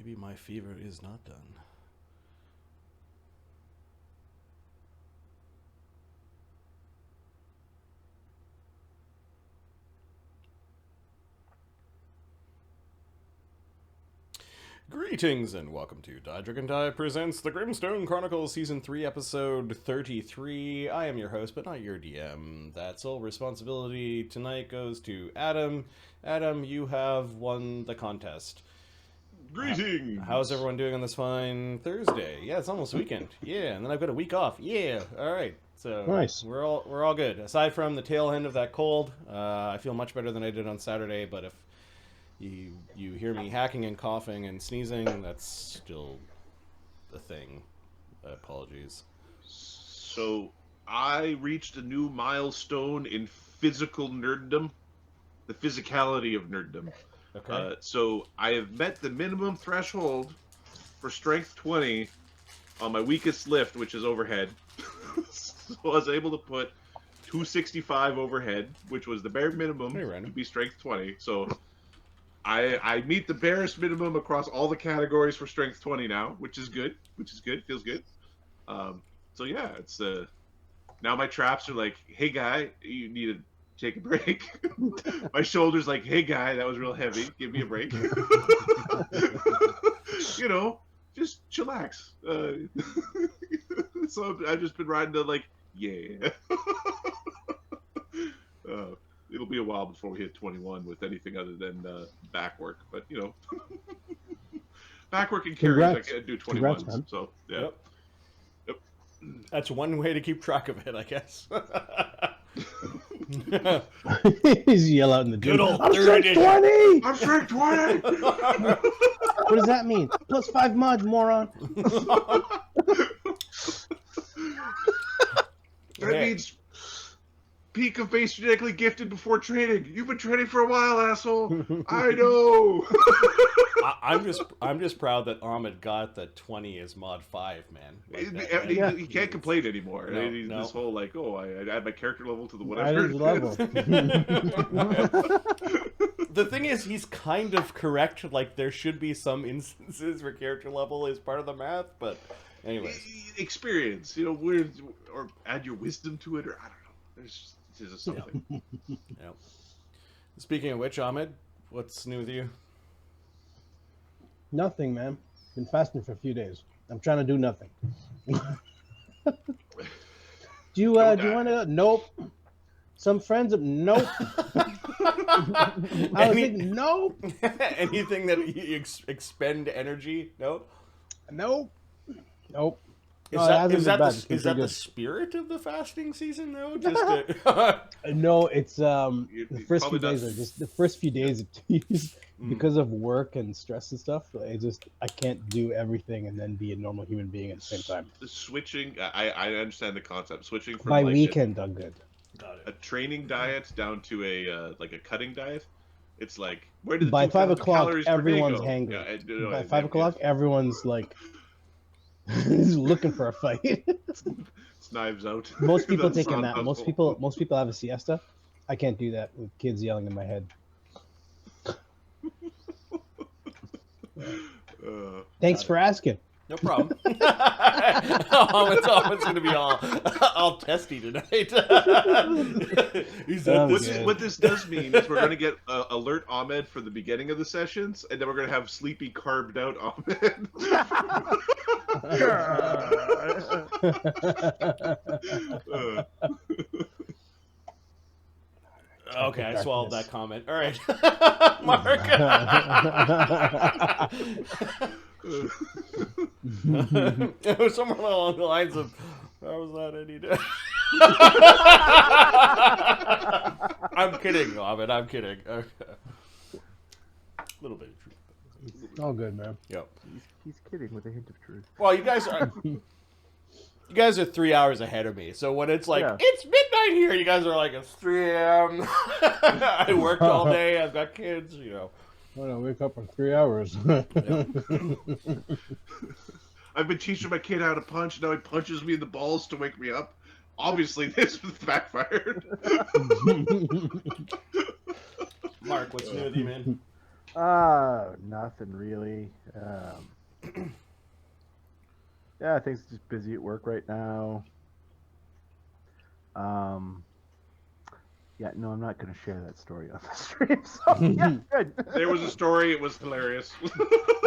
Maybe my fever is not done. Greetings and welcome to Die Dragon Die presents the Grimstone Chronicles Season 3 Episode 33. I am your host, but not your DM. That sole responsibility tonight goes to Adam. Adam, you have won the contest. Greetings! How's everyone doing on this fine Thursday? Yeah, it's almost weekend. Yeah, and then I've got a week off. Yeah, alright. So nice. We're all good. Aside from the tail end of that cold, I feel much better than I did on Saturday, but if you hear me hacking and coughing and sneezing, that's still a thing. Apologies. So, I reached a new milestone in physical nerddom. The physicality of nerddom. Okay. So, I have met the minimum threshold for strength 20 on my weakest lift, which is overhead. So, I was able to put 265 overhead, which was the bare minimum to be strength 20. So, I meet the barest minimum across all the categories for strength 20 now, which is good. Feels good. So yeah, it's now my traps are like, hey guy, you need to take a break. My shoulders like, hey guy, that was real heavy. Give me a break. You know, just chillax. So I've just been riding to like, yeah. It'll be a while before we hit 21 with anything other than back work, but you know, back work and carries I can do 21. Congrats, so yeah. Yep. That's one way to keep track of it, I guess. He's yell out in the gym. Good old I'm third strength 20! I'm strength 20! What does that mean? Plus 5 mods, moron. That means peak of base genetically gifted before training. You've been training for a while, asshole. I know. I'm just proud that Ahmed got the 20 as mod 5, man. Like he can't complain anymore. No. This whole like, oh, I add my character level to the Right whatever. his level. The thing is, he's kind of correct. Like, there should be some instances where character level is part of the math, but anyways. Experience, you know, or add your wisdom to it, or I don't know. There's just something. Yeah. Speaking of which, Ahmed, what's new with you? Nothing, man. Been fasting for a few days. I'm trying to do nothing. Do you want to? Nope. Some friends? Nope. I was thinking, nope. Anything that you expend energy? Nope. Nope. Is that the spirit of the fasting season, though? Just No, it's the first few probably days are just the first few days because of work and stress and stuff. I can't do everything and then be a normal human being at the same time. The switching, I understand the concept. Switching from By like weekend, I'm good. a training diet down to a like a cutting diet. It's like where did the By 5 o'clock, calories per day everyone's go? hangry. Yeah, By 5 o'clock, everyone's like looking for a fight. It's knives out. Most people take a That's nap. on Most people have a siesta. I can't do that with kids yelling in my head. Thanks for asking. No problem. It's going to be all testy tonight. What this does mean is we're going to get alert Ahmed for the beginning of the sessions, and then we're going to have sleepy carved out Ahmed. Okay, I swallowed that comment. All right, Mark. It was somewhere along the lines of, how was that any day? I'm kidding, Ahmed. I'm kidding. Okay. A little bit of truth. All good, man. Yep. He's kidding with a hint of truth. Well, you guys are 3 hours ahead of me. So when it's like, Yeah. It's midnight here, you guys are like, it's 3 a.m. I worked all day. I've got kids, you know. I'm gonna wake up in 3 hours. I've been teaching my kid how to punch. Now he punches me in the balls to wake me up. Obviously, this backfired. Mark, what's new with you, man? Nothing really. Yeah, things are just busy at work right now. Yeah, no, I'm not going to share that story on the stream. So yeah, good. There was a story. It was hilarious.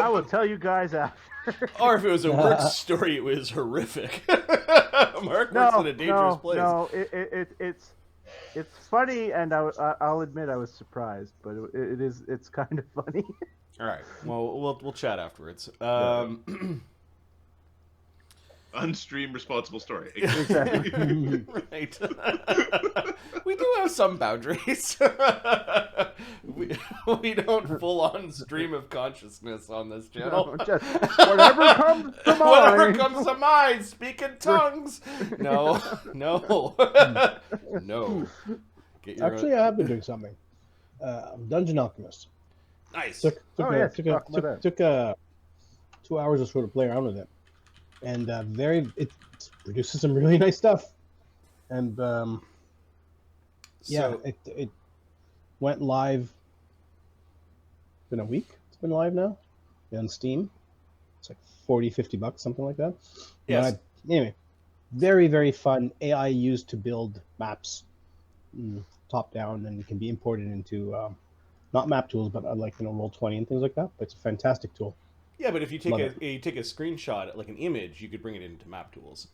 I will tell you guys after. Or if it was a work story, it was horrific. Mark No, works in a dangerous place. no, it's funny, and I'll admit I was surprised, but it's kind of funny. All right. Well, we'll chat afterwards. Unstream responsible story. Exactly. Right. We do have some boundaries. we don't full on stream of consciousness on this channel. No, just whatever comes to mind. Whatever comes to mind. Speak in tongues. No. No. Get your Actually, I have been doing something. Dungeon Alchemist. nice. Took Oh, yes, talk about that. 2 hours or so to play around with it, and it produces some really nice stuff. And yeah, So- it went live. It's been a week. It's been live now on Steam. It's like $40-$50, something like that. Yes. Anyway, very, very fun. AI used to build maps, top down, and it can be imported into not map tools, but like Roll20 and things like that. But it's a fantastic tool. Yeah, but if you Love take a screenshot, like an image, you could bring it into map tools.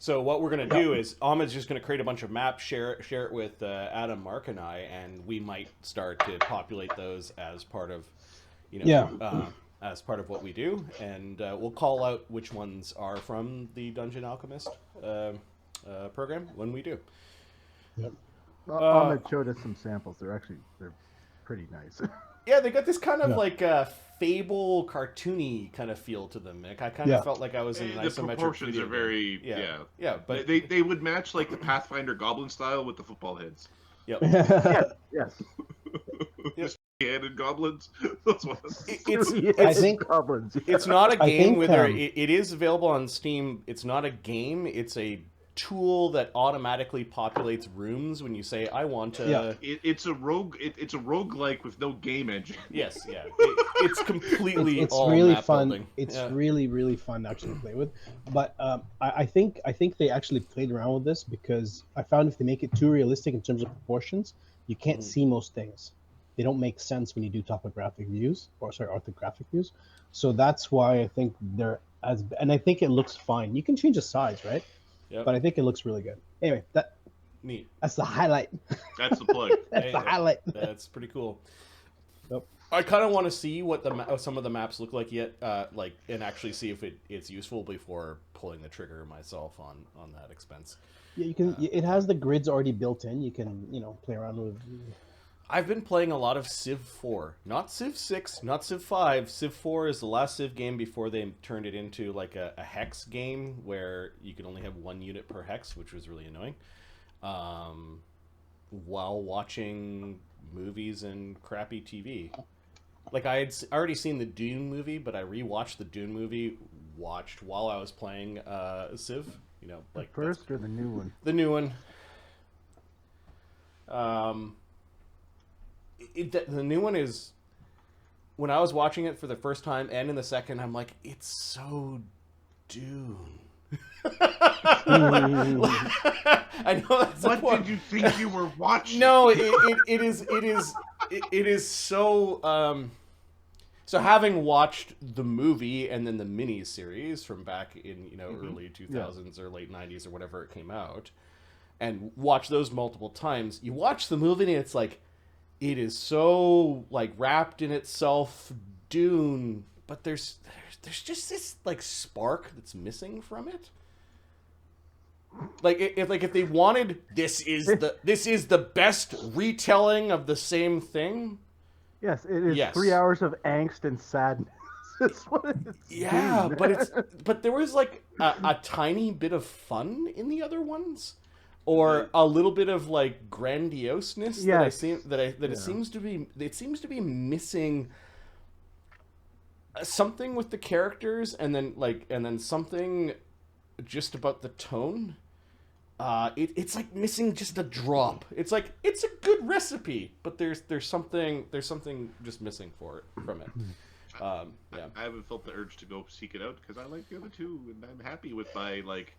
So what we're going to do is Ahmed's just going to create a bunch of maps, share it with Adam, Mark, and I, and we might start to populate those as part of, as part of what we do, and we'll call out which ones are from the Dungeon Alchemist program when we do. Yep. Ahmed showed us some samples. They're pretty nice. Yeah, they got this kind of Yeah. like fable, cartoony kind of feel to them. Like I kind of felt like I was in an The isometric proportions video are game. very Yeah, but they would match like the Pathfinder goblin style with the football heads. yep. Yes. Just headed goblins. That's what I think- goblins. Yeah. It's not a I game think, whether um, it is available on Steam. It's not a game. It's a tool that automatically populates rooms when you say, I want to... Yeah. it's a rogue. It's a roguelike with no game engine. Yes, yeah. It's completely It's all really map fun. building. It's Yeah. really fun to actually play with. But I think they actually played around with this because I found if they make it too realistic in terms of proportions, you can't see most things. They don't make sense when you do orthographic views. So that's why I think and I think it looks fine. You can change the size, right? Yep. But I think it looks really good. Anyway, Neat. that's the highlight. That's the plug. That's Hey, the highlight. That's pretty cool. Yep. I kind of want to see what some of the maps look like yet, and actually see if it's useful before pulling the trigger myself on that expense. Yeah, you can. It has the grids already built in. You can play around with. I've been playing a lot of Civ 4. Not Civ 6, not Civ 5. Civ 4 is the last Civ game before they turned it into like a hex game where you could only have one unit per hex, which was really annoying. While watching movies and crappy TV. Like I had already seen the Dune movie, but I rewatched the Dune movie while I was playing Civ. Like First or the new one? the new one. The new one is, when I was watching it for the first time and in the second, I'm like, it's so Dune. I know that's What did you think you were watching? No, it is so. So having watched the movie and then the mini series from back in early 2000s or late 90s or whatever it came out, and watched those multiple times, you watch the movie and it's like, it is so like wrapped in itself, Dune, but there's just this like spark that's missing from it. Like if they wanted this is the best retelling of the same thing. Yes, it is. Yes. 3 hours of angst and sadness. That's what it's Yeah, doing. but there was like a tiny bit of fun in the other ones, or a little bit of like grandioseness Yes. it seems to be missing something with the characters, and then something just about the tone. it's like missing just a drop. It's like it's a good recipe, but there's something just missing from it. Yeah. I haven't felt the urge to go seek it out because I like the other two, and I'm happy with my like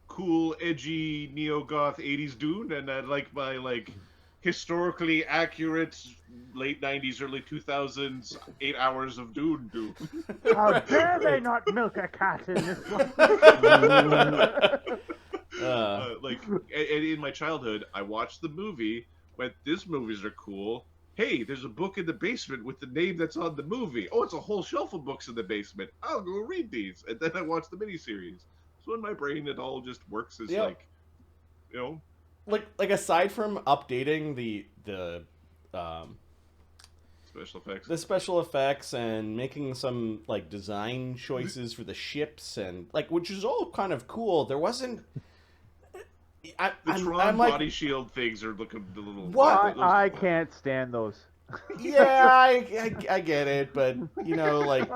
cool, edgy neo-goth '80s Dune, and I like my like historically accurate late '90s, early 2000s 8 hours of Dune. How dare they not milk a cat in this one? And in my childhood, I watched the movie. Went, these movies are cool. Hey, there's a book in the basement with the name that's on the movie. Oh, it's a whole shelf of books in the basement. I'll go read these, and then I watched the miniseries. So in my brain, it all just works as like, you know, like aside from updating the special effects and making some like design choices for the ships and like, which is all kind of cool. There wasn't. I'm like, body shield things are looking a little. What? I can't stand those. Yeah, I get it, but you know, like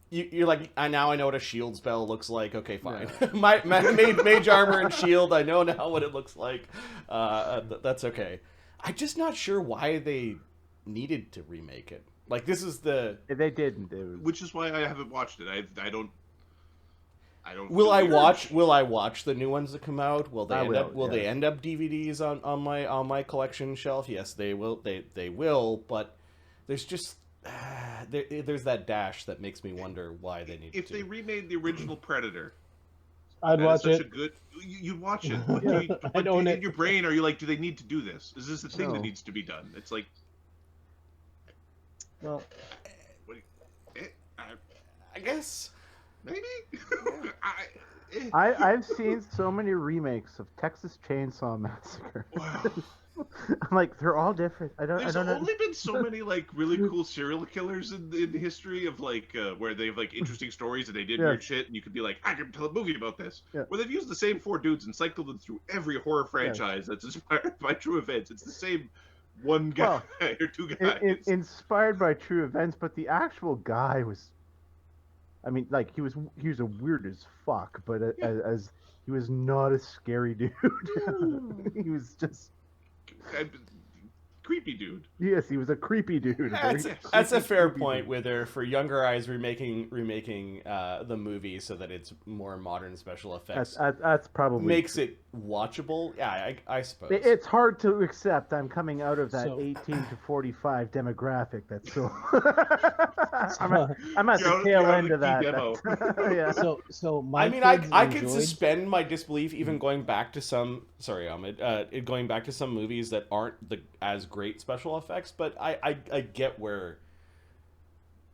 you're like, I know what a shield spell looks like. Okay, fine. Yeah. my mage armor and shield. I know now what it looks like. That's okay. I'm just not sure why they needed to remake it. Like this is they didn't. Which is why I haven't watched it. I don't. Will I watch the new ones that come out? Will they end up DVDs on my collection shelf? Yes, they will. They will. But there's just there's that dash that makes me wonder why they need. If they remade the original Predator, I'd watch it. You'd watch it. I don't. In your brain, are you like, do they need to do this? Is this the thing that needs to be done? It's like, well, I guess. Maybe. I've seen so many remakes of Texas Chainsaw Massacre. Wow. I'm like, they're all different. There's only been so many like really cool serial killers in history of like where they have like interesting stories and they did weird shit and you could be like, I can tell a movie about this. Yeah. Where they've used the same 4 dudes and cycled them through every horror franchise that's inspired by true events. It's the same one guy or 2 guys. Inspired by true events, but the actual guy was. I mean, like he was a weird as fuck, but as he was not a scary dude. He was just creepy dude. Yes, he was a creepy dude. That's a fair point. Whether for younger eyes remaking the movie so that it's more modern special effects. That's probably makes it watchable. Yeah, I suppose it's hard to accept. I'm coming out of that 18 to 45 demographic. That's so. I'm at the tail end of that. Yeah. So my. I mean, I could suspend my disbelief even going back to some. Sorry, Ahmed. Going back to some movies that aren't as great special effects, but I get where.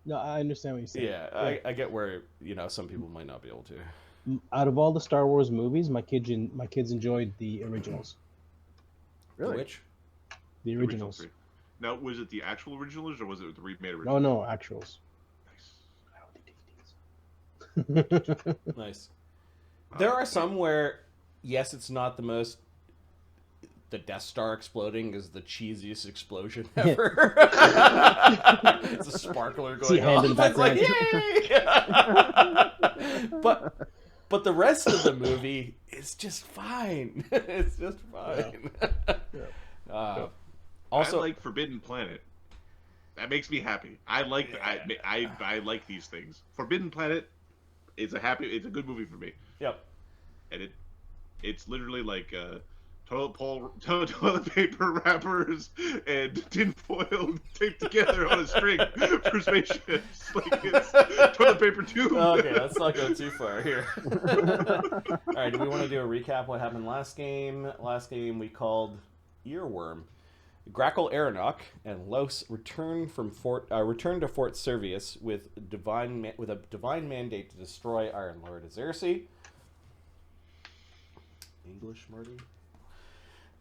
No, I understand what you're saying. Yeah, I get where some people might not be able to. Out of all the Star Wars movies, my kids enjoyed the originals. Really? Which? The originals. Now, was it the actual originals or was it the remade originals? No, actuals. Nice. Nice. There are some where, yes, it's not the most. The Death Star exploding is the cheesiest explosion ever. It's a sparkler going off. It's like, yay! But the rest of the movie is just fine. It's just fine. Yeah. Also, I like Forbidden Planet. That makes me happy. I like these things. Forbidden Planet it's a good movie for me. Yep. And it's literally like toilet paper wrappers and tinfoil taped together on a string for spaceships. Like it's toilet paper tube. Okay, let's not go too far here. All right, do we want to do a recap of what happened last game? Last game we called Earworm. Grakkel-Aranok and Los returned to Fort Servius with a divine mandate to destroy Iron Lord Azersi. English, Marty?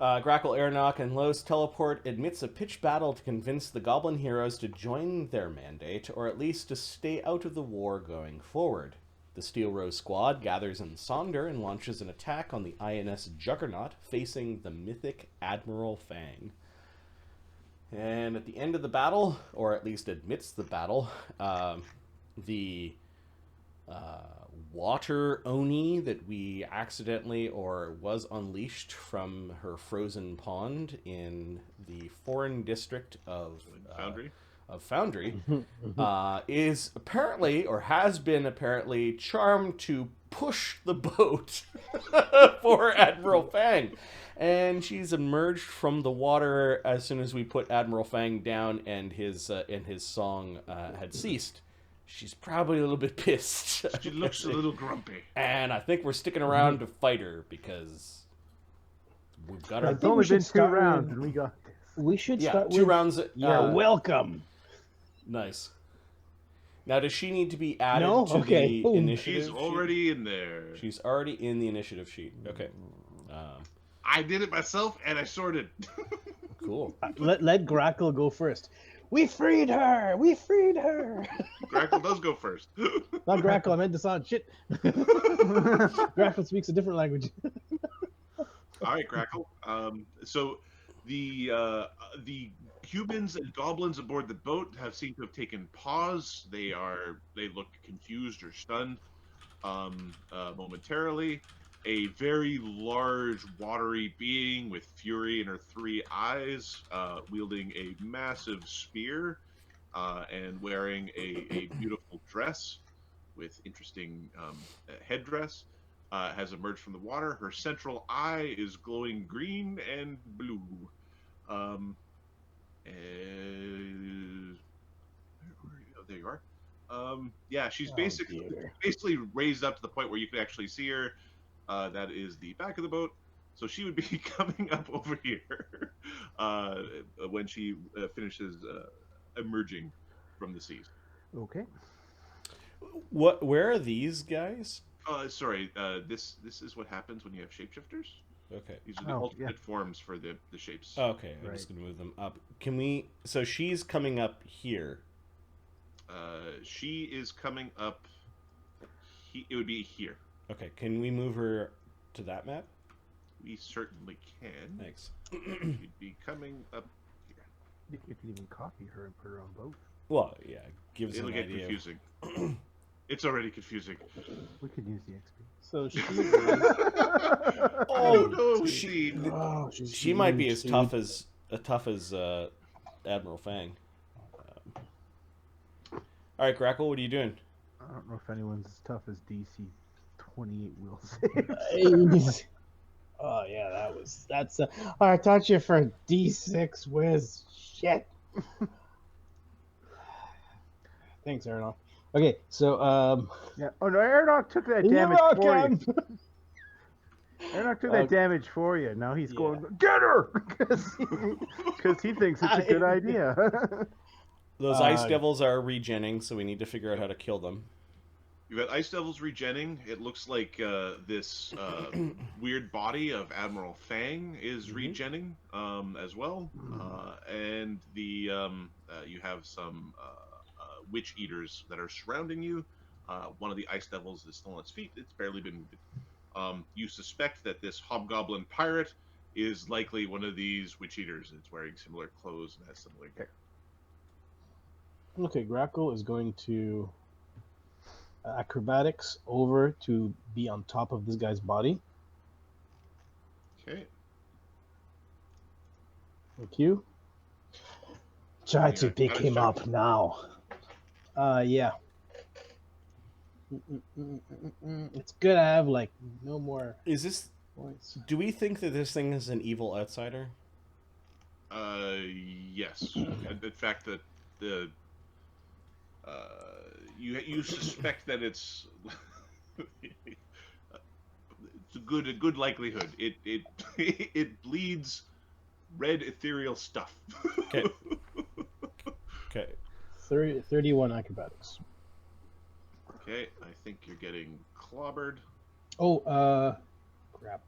Grakkel-Aranok and Los teleport amidst a pitched battle to convince the Goblin heroes to join their mandate, or at least to stay out of the war going forward. The Steelrose Squad gathers in Sonder and launches an attack on the INS Juggernaut, facing the mythic Admiral Fang. And at the end of the battle, or at least amidst the battle, the water oni that we accidentally or was unleashed from her frozen pond in the foreign district of Foundry. Foundry, is apparently, or has been apparently, charmed to push the boat for Admiral Fang. And she's emerged from the water as soon as we put Admiral Fang down and his song had ceased. She's probably a little bit pissed. She looks a little grumpy. And I think we're sticking around to fight her because we've got I our... It's think only we should been 2 start rounds, with- and we got this. We should Yeah, start 2 with... rounds. You're welcome. Nice. Now, does she need to be added No? to Okay. the Ooh. initiative She's sheet? already in there. She's already in the initiative sheet. Okay. I did it myself, and I sorted. Cool. Let Grakkel go first. We freed her! We freed her! Grakkel does go first. Not Grakkel, I meant to sound shit. Grakkel speaks a different language. All right, Grakkel. So the humans and goblins aboard the boat have seemed to have taken pause. They look confused or stunned momentarily. A very large, watery being with fury in her 3 eyes, wielding a massive spear and wearing a beautiful dress with interesting headdress, has emerged from the water. Her central eye is glowing green and blue. There you are. Yeah, she's basically raised up to the point where you can actually see her. That is the back of the boat. So she would be coming up over here when she finishes emerging from the seas. Okay. Where are these guys? Sorry, this is what happens when you have shapeshifters. Okay. These are the alternate forms for the shapes. Okay, I'm just going to move them up. Can we... So she's coming up here. She is coming up... It would be here. Okay, can we move her to that map? We certainly can. Thanks. She'd be coming up here. You could even copy her and put her on both. Well, yeah, give us It'll an get idea. confusing. It's already confusing. We could use the XP. So she... She might be as tough as Admiral Fang. All right, Grakkel, what are you doing? I don't know if anyone's as tough as DC 28 will say. Oh yeah, that's I taught you for D6 whiz. Shit. Thanks, Aranok. Okay, so Yeah. Oh no, Aranok took that damage for you. Aranok took that damage for you. Now he's going, get her! Because he thinks it's a good idea. Those ice devils are regenning, so we need to figure out how to kill them. You've got Ice Devils regenning. It looks like this weird body of Admiral Fang is regenning as well. And you have some witch eaters that are surrounding you. One of the Ice Devils is still on its feet. It's barely been moved. You suspect that this hobgoblin pirate is likely one of these witch eaters. It's wearing similar clothes and has similar hair. Okay, Grakkel is going to acrobatics over to be on top of this guy's body. Okay. Thank you. Try to pick him up now. Yeah. It's good to have like no more Is this... points. Do we think that this thing is an evil outsider? Yes. In fact, the you suspect that it's a good likelihood. It bleeds red ethereal stuff. Okay. Okay. 31 acrobatics. Okay, I think you're getting clobbered. Oh, crap.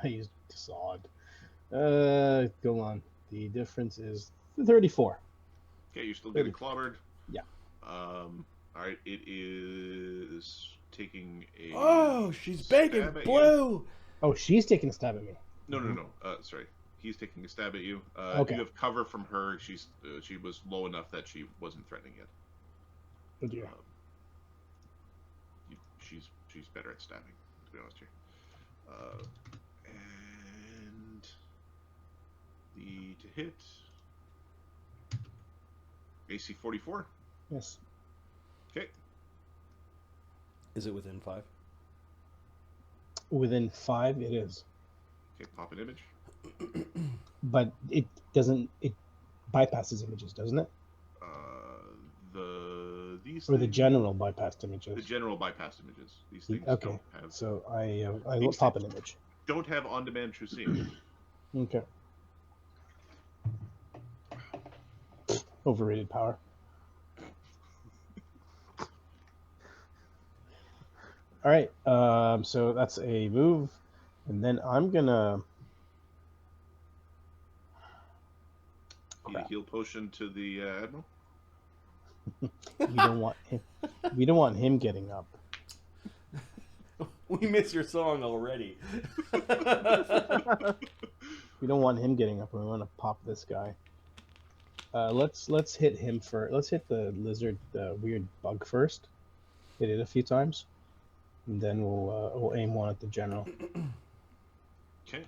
I used sod. Go on. The difference is 34. Okay, you're still getting clobbered. Yeah. All right, it is taking a. Oh, she's begging blue. Oh, she's taking a stab at me. No. Sorry, he's taking a stab at you. Okay. You have cover from her. She was low enough that she wasn't threatening yet. Oh dear. You she's better at stabbing, to be honest here. And the to hit AC 44. Yes. Okay. Is it within 5? Within 5, it is. Okay, pop an image. But it doesn't. It bypasses images, doesn't it? These Or the things- general bypassed images. The general bypass images. These things Okay. don't have So I These pop an things- image. don't have on-demand true seeing. Okay. Overrated power. All right. So that's a move, and then I'm gonna. Need a heal potion to the Admiral? We don't want him. We don't want him getting up. We miss your song already. We don't want him getting up. We want to pop this guy. Let's hit him first. Let's hit the lizard, the weird bug first. Hit it a few times, and then we'll aim one at the general. Okay.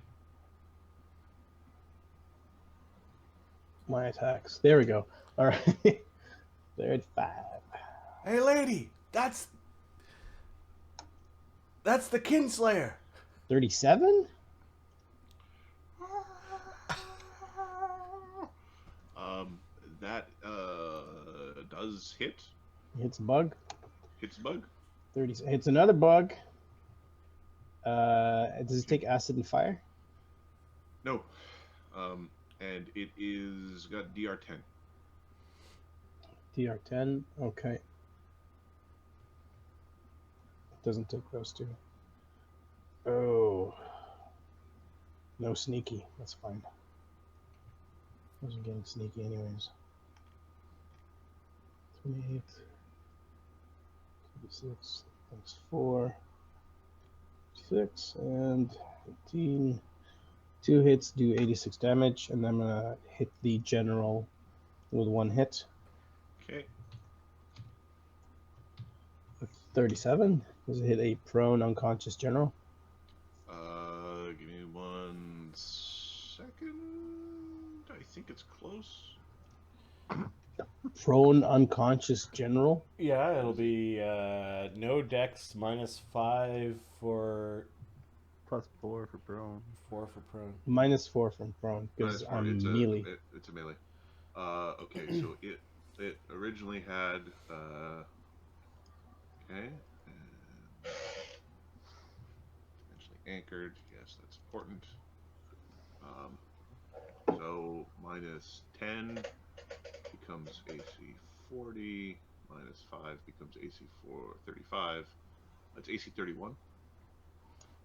My attacks. There we go. All right. They're at 5. Hey, lady, that's the Kinslayer. 37. That does hit. Hits a bug. Hits bug. 30. Hits another bug. Does it take acid and fire? No. And it is got DR 10. DR10. Okay. Doesn't take those two. Oh. No sneaky. That's fine. Wasn't getting sneaky anyways. 28. 26. That's 4. 6 and 18. 2 hits do 86 damage, and I'm gonna hit the general with 1 hit. Okay. 37. Does it hit a prone unconscious general? Give me 1 second. I think it's close. Prone unconscious general? Yeah, it'll be no dex -5 for +4 for prone. 4 for prone. -4 from prone because Minus 4, I'm it's melee. It's a melee. Okay, so it originally had okay. Actually anchored. Yes, that's important. So -10 becomes AC 40. -5 becomes AC 35. That's AC 31.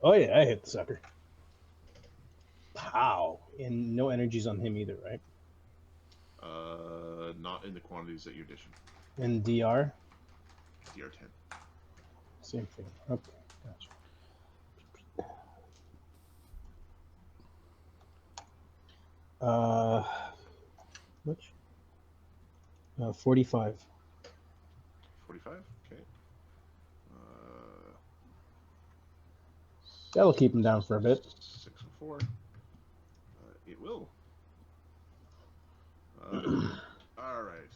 Oh yeah, I hit the sucker. Pow! And no energies on him either, right? Not in the quantities that you're dishing. And DR? DR 10. Same thing. Okay, gotcha. Which? 45. 45. Okay. That'll keep him down for a bit. 604. It will. All right.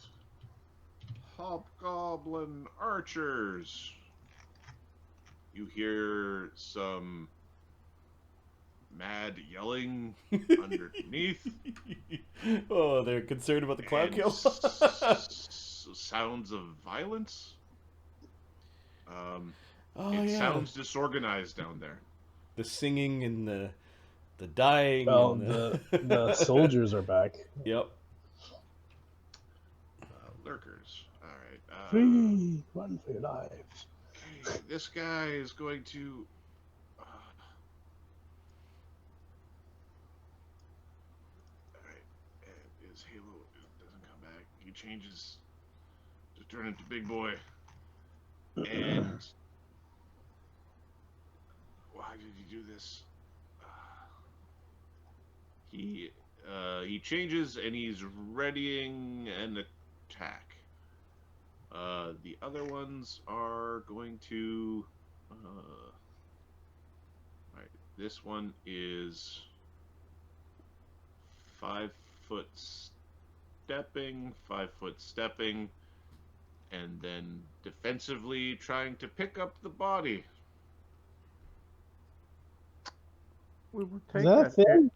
Hobgoblin archers. You hear some mad yelling underneath. Oh, they're concerned about the cloud and kill. Sounds of violence. Oh It yeah, sounds disorganized down there. the singing and the dying. Well, and the soldiers are back. Yep. Lurkers. All right. Free! Run for your lives. Okay, this guy is going to. Alright, and his halo doesn't come back. He changes to turn into Big Boy. And. Why did he do this? He changes and he's readying an attack. The other ones are going to. Alright, this one is 5 foot stepping, 5 foot stepping, and then defensively trying to pick up the body. We will Is take that a that. thing?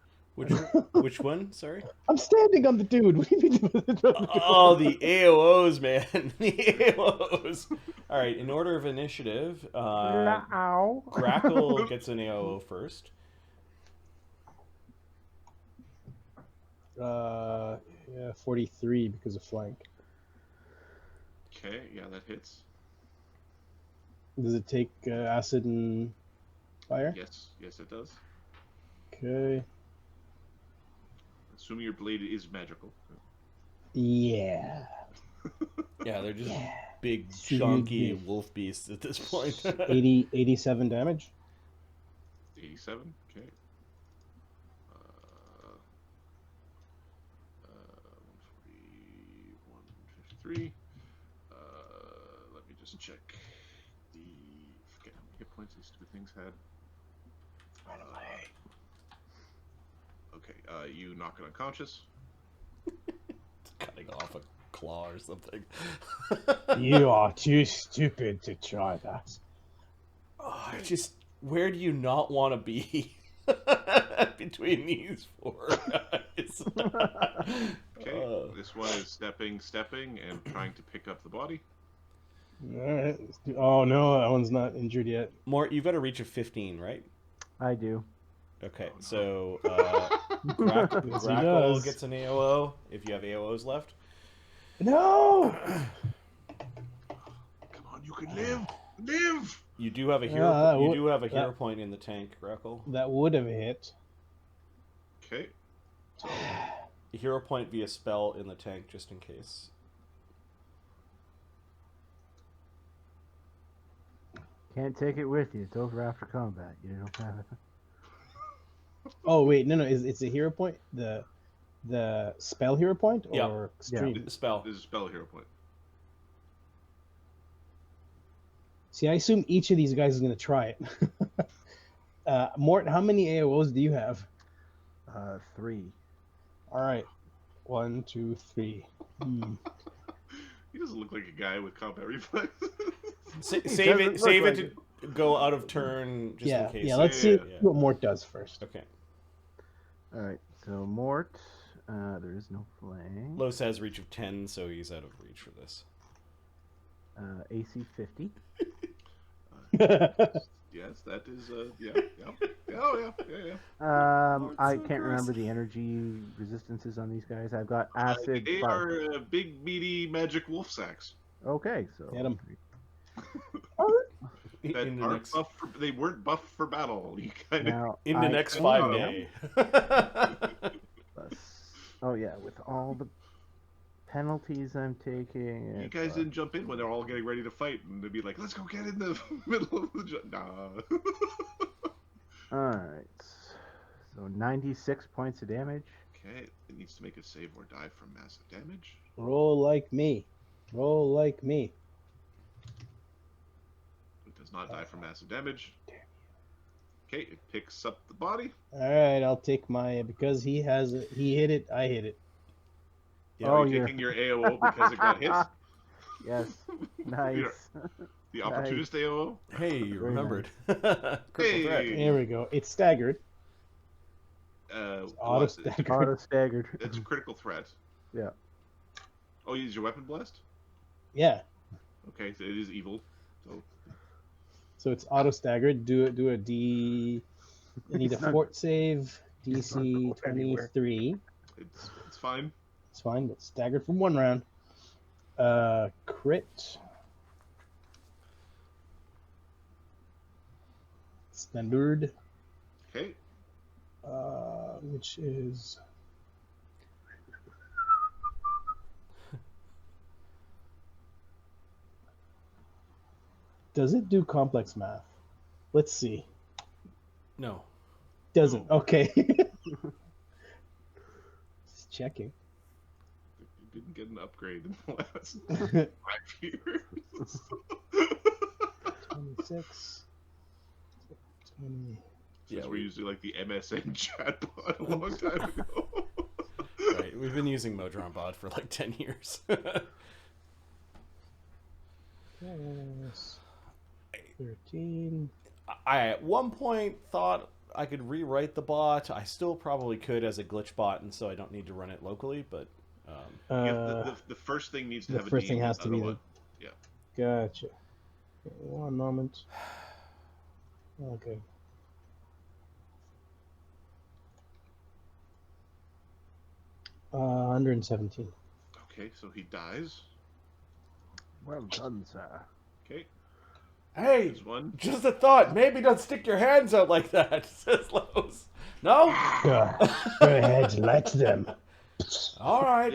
Which one? Sorry. I'm standing on the dude. What do you mean? Oh, the AOOs, man. The AOOs. All right, in order of initiative, Ow. Grakkel gets an AOO first. Yeah, 43 because of flank. Okay, yeah, that hits. Does it take acid and fire? Yes, yes, it does. Okay. Assuming your blade is magical. Yeah. Yeah, they're just Yeah. big, See, chunky big. wolf beasts at this point. 87 damage. 87. Okay. 153. Let me just check the. Forget how many hit points these stupid things had. Okay, you knock it unconscious. Cutting off a claw or something. You are too stupid to try that. Oh, where do you not want to be between these four guys? Okay, this one is stepping, and trying to pick up the body. Alright. Oh no, that one's not injured yet. Mort, you've got a reach of 15, right? I do. Okay, Oh, no. so Yes, he Grakkel does. gets an AOO if you have AOOs left. No! Come on, you can live! Live! You do have a hero. that You would- do have a hero that- point in the tank, Grakkel. That would have hit. Okay. So, A hero point via spell in the tank, just in case. Can't take it with you. It's over after combat. You don't have it. Oh wait, no, it's a hero point. The spell hero point or Yeah. extreme. Spell. this is a spell hero point. See, I assume each of these guys is gonna try it. Mort, how many AOs do you have? 3. All right, 1, 2, 3. He doesn't look like a guy with combat reflex. Save doesn't it. look Save like it to go out of turn, just Yeah, in case. yeah. Let's see Yeah. what Mort does first. Okay. All right. So Mort, there is no flame. Los has reach of 10, so he's out of reach for this. AC 50. Yes, that is, yeah. Oh, yeah. I can't remember the energy resistances on these guys. I've got acid. They fire. are big, meaty, magic wolf sacks. Okay, so Get 'em. That In the aren't next, buffed for, they weren't buffed for battle. You kind of. now in the I next am 5 day. plus- Oh yeah, with all the penalties I'm taking. You it's guys like- didn't jump in when they're all getting ready to fight, and they'd be like, "Let's go get in the middle of the nah." All right. So 96 points of damage. Okay, it needs to make a save or die from massive damage. Roll like me. Roll like me. It does not die from massive damage. Okay, it picks up the body. All right, I'll take my because he has it. He hit it. I hit it. Yeah, Oh, are you you're- taking your AOO because it got hit? Yes. Nice. The opportunist AOO? Hey, you Very remembered. Critical threat. Hey. There we go. It's staggered. Auto Auto staggered. Auto staggered. It's a critical threat. Yeah. Oh, you use your weapon blast? Yeah. Okay, so it is evil. So So it's auto staggered. Do a D. I need a It's not- fort save. it's not DC going anywhere. 23. it's fine. It's fine, but staggered from one round. Crit. Standard. Okay. Which is. Does it do complex math? Let's see. No. Doesn't. No. Okay. Just checking. You didn't get an upgrade in the last 5 years. 26. Since we're using like the MSN chatbot a long time ago. Right, we've been using Modron Bot for like 10 years. Yes. 13. I at one point thought I could rewrite the bot. I still probably could as a glitch bot, and so I don't need to run it locally, but... The first thing needs to The have a first thing demon, has to be the... otherwise- Yeah. Gotcha. One moment. Okay. Uh, 117. Okay, so he dies. Well done, sir. Okay, Hey, there's one. just a thought. Maybe don't stick your hands out like that, says Lowe's. No? Go ahead, let them. All right.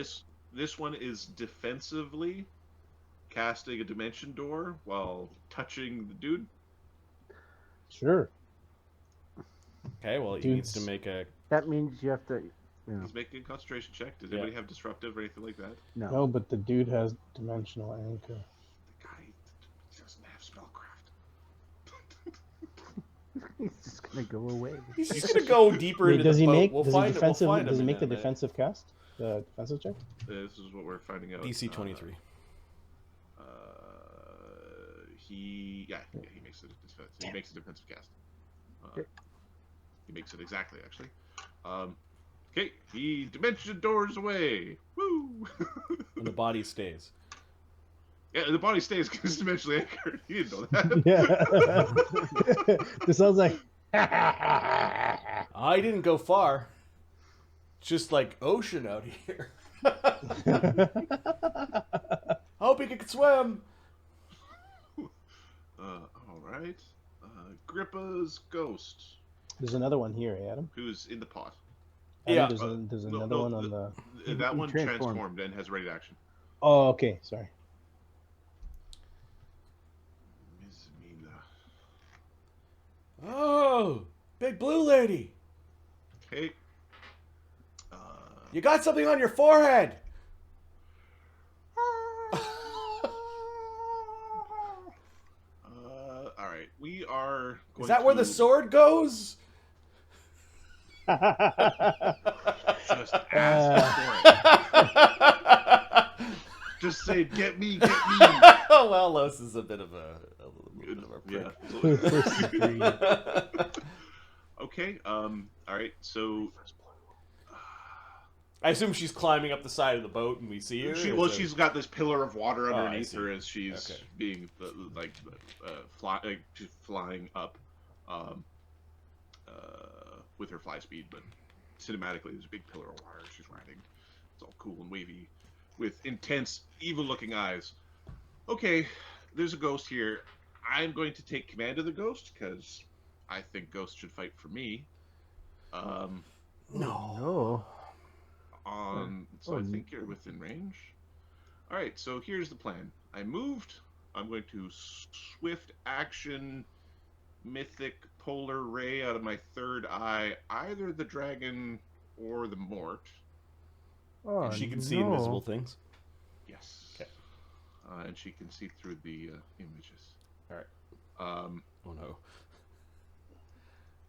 This one is defensively casting a dimension door while touching the dude. Sure. Okay, well, he Dude's- needs to make a... That means you have to. You know, He's making a concentration check. Does Yeah. anybody have disruptive or anything like that? no. No, but the dude has dimensional anchor. The guy doesn't have spellcraft. He's just gonna go away. He's just going to go deeper Wait, into does the he boat. make? We'll Does find he it. defensive? We'll find Does he him make the in a minute. defensive cast? The defensive check? This is what we're finding out. DC 23. He makes it. He makes a defensive cast. Okay. He makes it exactly, actually. Okay, he dimension doors away. Woo! And the body stays. Yeah, the body stays because it's dimensionally anchored. You didn't know that. Yeah. This sounds like. I didn't go far. Just like ocean out here. Hope he can swim. All right. Grippa's ghost, There's another one here, Adam. who's in the pot. Yeah. There's another one on the. That one transformed. transformed and has ready to action. Oh, okay. Sorry. Mizumina. Oh, big blue lady. Okay. You got something on your forehead. All right. We are. Is that where the sword goes? Just ask for it. Just say, "Get me, get me." Oh well, Los is a bit of a prick. Yeah. Okay. All right. So. I assume she's climbing up the side of the boat and we see her. She's got this pillar of water I underneath see. her as she's Okay. being she's flying up, with her fly speed. But cinematically, there's a big pillar of water she's riding. It's all cool and wavy, with intense, evil-looking eyes. Okay, there's a ghost here. I'm going to take command of the ghost because I think ghosts should fight for me. No. No. So I think you're within range. All right, so here's the plan. I moved. I'm going to swift action mythic polar ray out of my third eye, either the dragon or the mort. Oh, She can see no. invisible things. Yes. Okay. And she can see through the images. All right. Um, Oh no.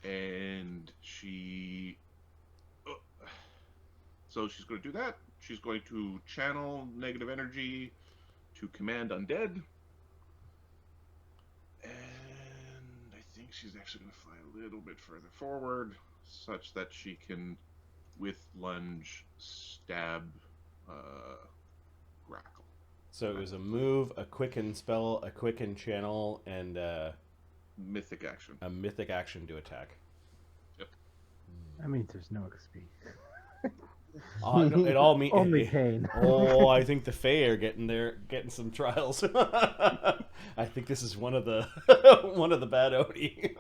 and she... So she's going to do that. She's going to channel negative energy to command undead. And I think she's actually going to fly a little bit further forward, such that she can, with lunge, stab Grakkel. So it was a move, a quicken spell, a quicken channel, and Mythic action. a mythic action to attack. That means there's no XP. No, it all means Only pain. Oh, I think the Fae are getting some trials. I think this is one of the one of the bad Odie.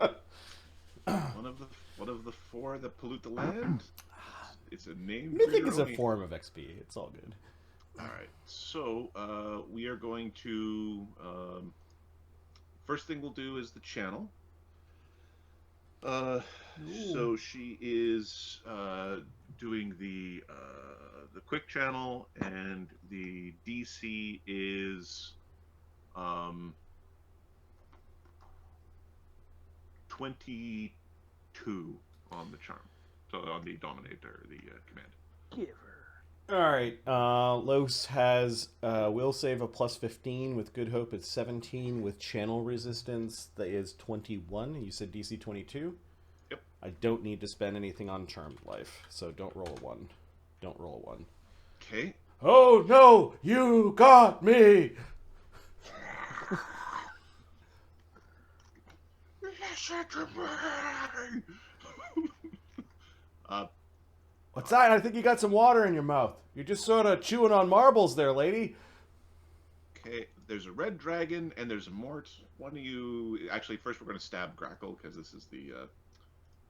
One of the four that pollute the land. It's a name. Mythic is a form of XP. It's all good. All right, so we are going to. First thing we'll do is the channel. So she is doing the quick channel, and the DC is 22 on the charm. So on the dominator, the command. Give her. All right. Los has will save a plus 15 with Good Hope. It's 17 with channel resistance. That is 21. You said DC 22. Yep. I don't need to spend anything on Charmed Life, so don't roll a 1. Don't roll a 1. Okay. Oh no! You got me! Listen to me! What's that? I think you got some water in your mouth. You're just sort of chewing on marbles there, lady. Okay, there's a red dragon and there's a mort. One of you... Actually, first we're going to stab Grakkel, because this is the...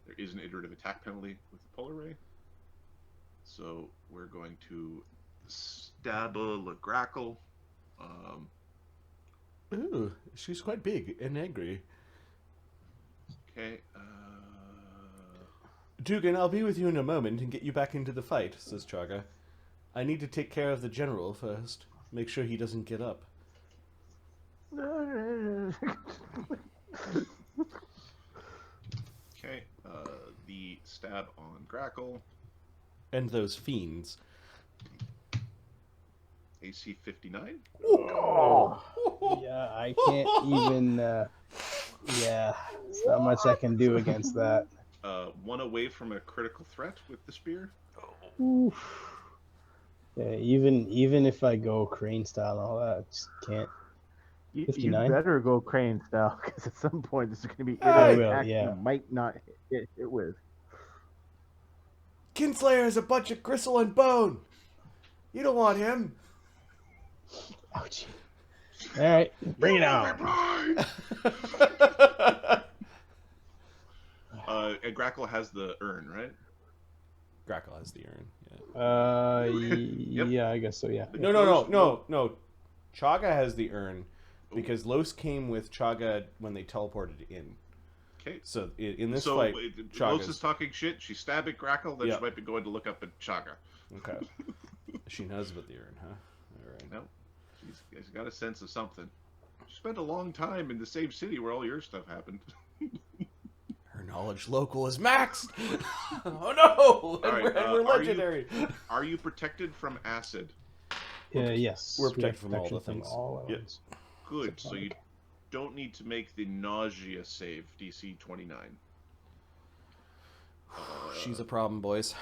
there is an iterative attack penalty with the polar ray. So we're going to stab a Grakkel. Ooh, she's quite big and angry. Okay, Dugan, I'll be with you in a moment and get you back into the fight, says Chaga. I need to take care of the general first. Make sure he doesn't get up. Okay, the stab on Grakkel. And those fiends. AC 59. Oh. Yeah, I can't even. Yeah, there's not much I can do against that. One away from a critical threat with the spear. Oof. Yeah, even if I go crane style and all that, I just can't. You 59? better go crane style, because at some point this is going to be I an will, attack yeah. you might not hit it with. Kinslayer is a bunch of gristle and bone. You don't want him. Ouch. All right, bring it on. And Grakkel has the urn, right? Grakkel has the urn. Yeah. Yep. Yeah, I guess so. Yeah. No. Chaga has the urn because Los came with Chaga when they teleported in. Okay. So in this So fight, Los is talking shit. She's stabbing Grakkel, then Yeah. she might be going to look up at Chaga. Okay. She knows about the urn, huh? All right. No, she's got a sense of something. She spent a long time in the same city where all your stuff happened. Her knowledge local is maxed. Oh no! And All right, we're are you- legendary. Are you protected from acid? Yes. We're we protected have from all the protection things. all Yep. elements. Good. So you don't need to make the nausea save, DC 29. She's a problem, boys.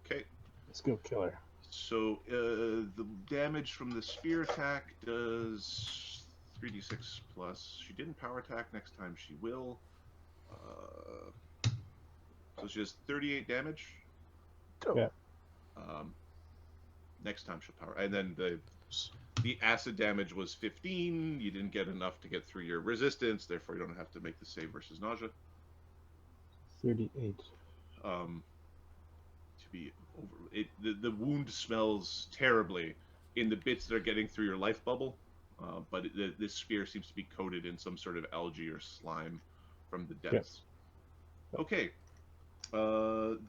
Okay. Let's go kill her. So the damage from the spear attack does 3d6 plus. She didn't power attack. Next time she will. So she has 38 damage. Yeah. Next time she'll power. And then the acid damage was 15. You didn't get enough to get through your resistance. Therefore, you don't have to make the save versus nausea. 38. To be over it, the wound smells terribly in the bits that are getting through your life bubble, but this spear seems to be coated in some sort of algae or slime from the depths. Yep. Okay,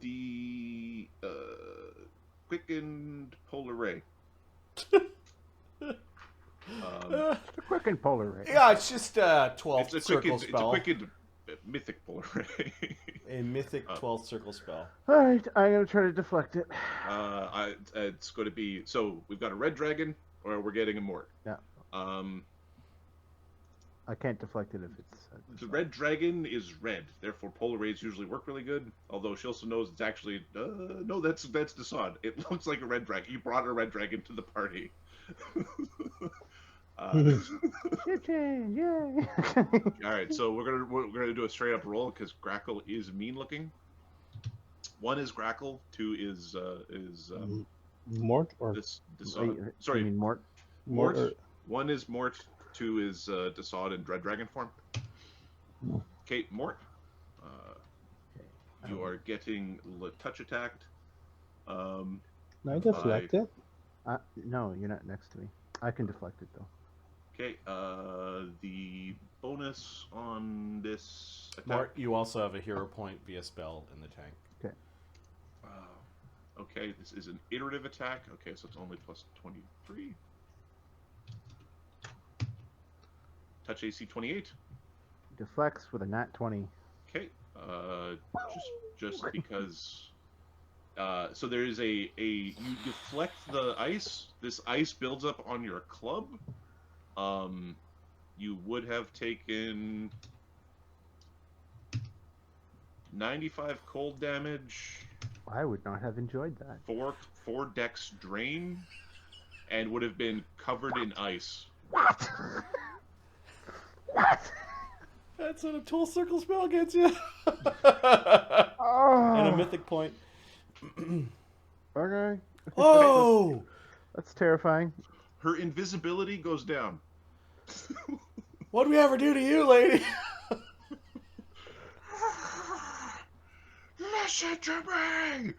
the quickened polar ray. It's a quick and polar ray. Yeah, it's just a 12th It's a circle quickened, spell. it's a quickened mythic polar ray. A mythic 12th circle spell. Alright, I'm going to try to deflect it. It's going to be, so we've got a red dragon, or we're getting a mort. Yeah. I can't deflect it if it's... The red dragon is red, therefore polar rays usually work really good. Although she also knows it's actually no, that's Desaad. It looks like a red dragon. You brought a red dragon to the party. Yay! All right, so we're gonna do a straight up roll because Grakkel is mean looking. 1 is Grakkel, 2 is Mort or Desaad. Sorry, you mean Mort? Mort. or- 1 is Mort, 2 is Desaad in red dragon form. Okay, Mort. You are getting touch attacked. Can I deflect it? No, you're not next to me. I can deflect it though. Okay, the bonus on this attack. Mark, you also have a hero point via spell in the tank. Okay. Okay, this is an iterative attack. Okay, so it's only plus 23. Touch AC 28. Deflects with a nat 20. Okay. Just because. So there is you deflect the ice. This ice builds up on your club. You would have taken 95 cold damage. I would not have enjoyed that. Four dex drain, and would have been covered in ice. What? What? That's what a tool circle spell gets you. Oh. And a mythic point. Okay. Oh! That's terrifying. Her invisibility goes down. What'd we ever do to you, lady? Listen to me!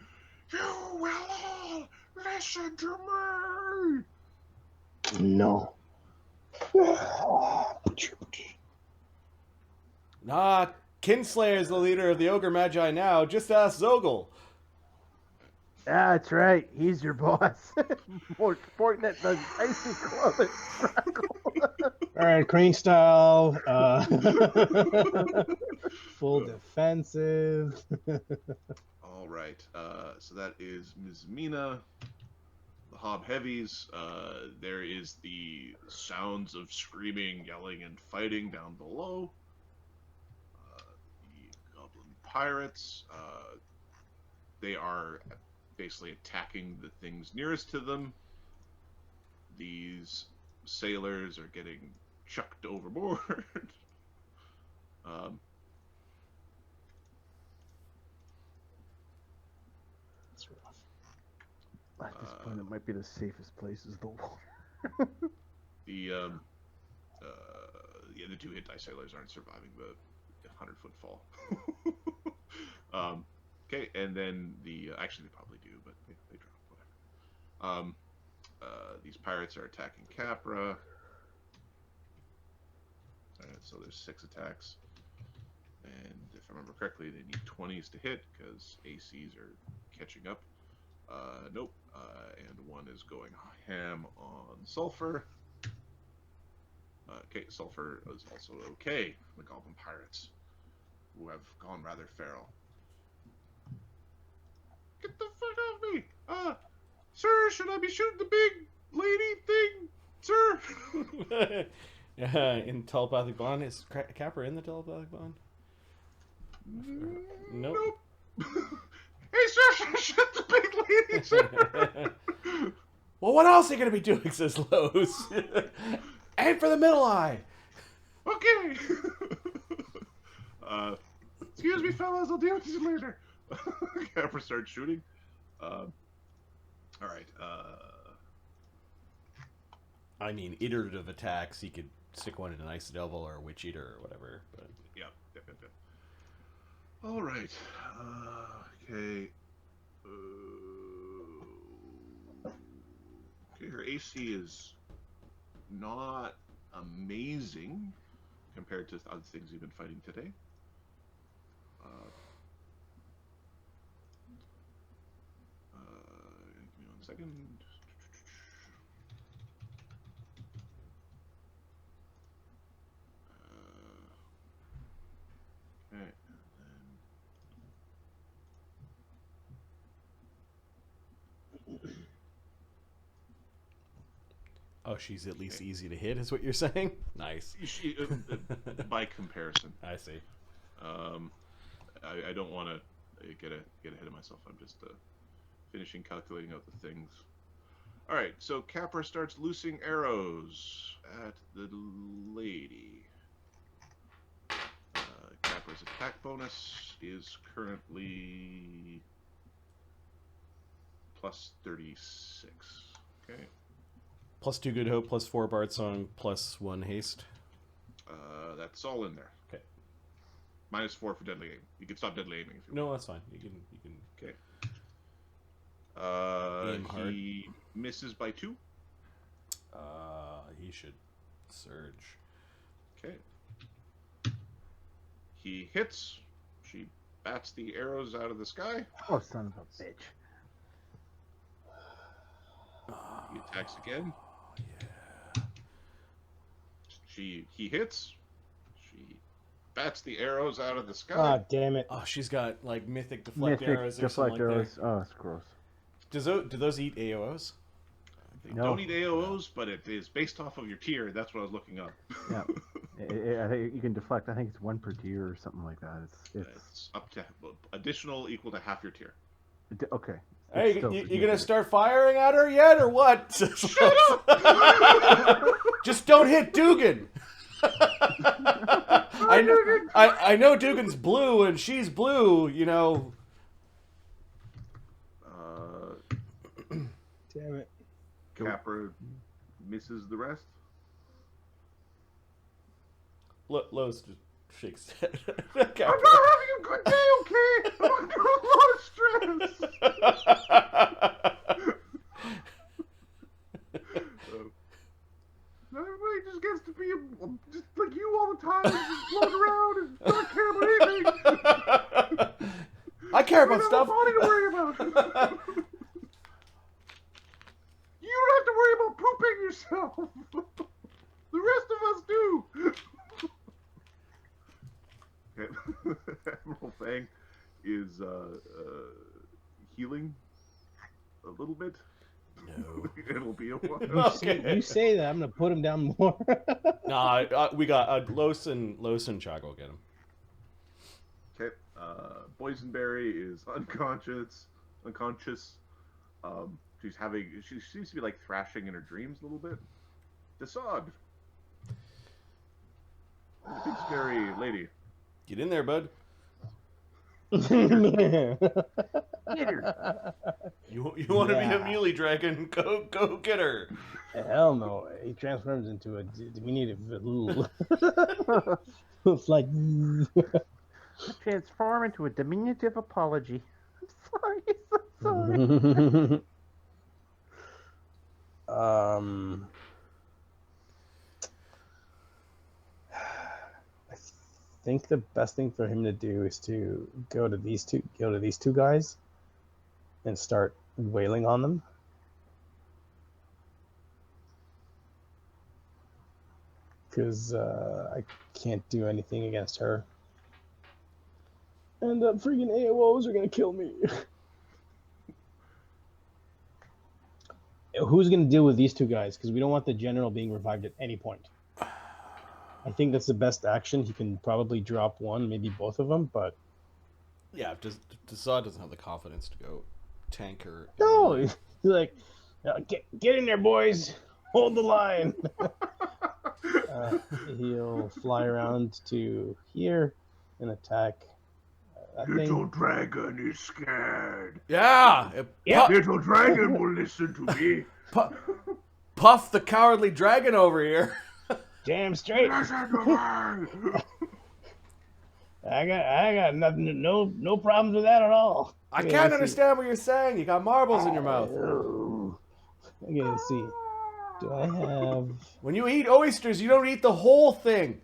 You will all listen to me! No. Nah, Kinslayer's the leader of the Ogre Magi now. Just ask Zogel. That's right. He's your boss. More pointing at the icy club at Grakkel. All right, crane style. Full defensive. All right. So that is Mizumina. The Hob Heavies. There is the sounds of screaming, yelling, and fighting down below. The Goblin Pirates. They are basically attacking the things nearest to them. These sailors are getting chucked overboard. That's rough. At this point, it might be the safest place is the water. The two hit die sailors aren't surviving the 100-foot fall. Okay, and then actually they probably do, but they drop, whatever. These pirates are attacking Capra. Alright, so there's 6 attacks. And if I remember correctly, they need 20s to hit, because ACs are catching up. Nope. And one is going ham on Sulfur. Okay, Sulfur is also okay. The Goblin Pirates, who have gone rather feral. Get the fuck off me! Sir, should I be shooting the big lady thing, sir? Yeah, in telepathic bond. Is Capra in the telepathic bond? Nope. Hey, sir, should I shoot the big lady, sir? Well, what else are you going to be doing, says Lowe's? Aim for the middle eye. Okay. Excuse me, fellas, I'll deal with you later. Capra starts shooting. All right. I mean, iterative attacks. He could stick one in an Ice Devil or a Witch Eater or whatever. But Yeah. All right. Okay. Okay, her AC is not amazing compared to other things you've been fighting today. Give me 1 second. Okay. oh, she's at least easy to hit, is what you're saying? Nice. By comparison. I see. I don't want to get ahead of myself. I'm just finishing calculating out the things. All right, so Capra starts loosing arrows at the lady. Capra's attack bonus is currently plus 36. Okay. Plus 2 Good Hope, plus 4 Bard Song, plus 1 Haste. That's all in there. Okay. Minus 4 for deadly aim. You can stop deadly aiming if you want. No, that's fine. You can. Okay. Aim hard. He misses by 2. He should surge. Okay. He hits. She bats the arrows out of the sky. Oh, son of a bitch. He attacks again. Yeah. He hits. She bats the arrows out of the sky. Ah, damn it. Oh, she's got like mythic deflect Mythic arrows or deflect something like arrows. Oh, that's gross. that. Do those eat AOs? They No. don't eat AOs, but it is based off of your tier. That's what I was looking up. Yeah. I think you can deflect. I think it's 1 per tier or something like that. It's It's up to additional equal to half your tier. okay. Hey, It's still you gonna significant. start firing at her yet, or what? Shut up! Just don't hit Dugan. I know Dugan's blue and she's blue. You know. Damn it. Capra misses the rest. Lowe's just shakes his head. I'm not having a good day, okay? I'm under a lot of stress. Everybody just gets to be just like you all the time, just float around and not care about anything. I care about I stuff. have a body to worry about. You don't have to worry about pooping yourself. The rest of us do. Okay. Admiral Fang is healing a little bit. No. It'll be a while. Okay. You say that, I'm gonna put him down more. Nah, we got Los and Chag will get him. Okay. Boysenberry is unconscious. She seems to be like thrashing in her dreams a little bit. Desaad. Big scary lady. Get in there, bud. Get her. You want to be a Yeah. melee dragon? Go get her. Hell no. He transforms into a diminutive. It's like. Transform into a diminutive apology. I'm sorry. I think the best thing for him to do is to go to these two guys and start wailing on them. Because I can't do anything against her. And the freaking AOs are gonna kill me. Who's gonna deal with these two guys? Because we don't want the general being revived at any point. I think that's the best action. He can probably drop one, maybe both of them, but Yeah, Desaad doesn't have the confidence to go tank her. no, he's like, get in there, boys, hold the line. He'll fly around to here and attack that Little thing. dragon is scared. Yeah. Yeah. Little dragon will listen to me. Puff the cowardly dragon over here. Damn straight. Listen to me. I got nothing, no problems with that at all. I Okay, can't let's see. understand what you're saying. You got marbles in your mouth. Okay, let's see. Do I have? When you eat oysters, you don't eat the whole thing.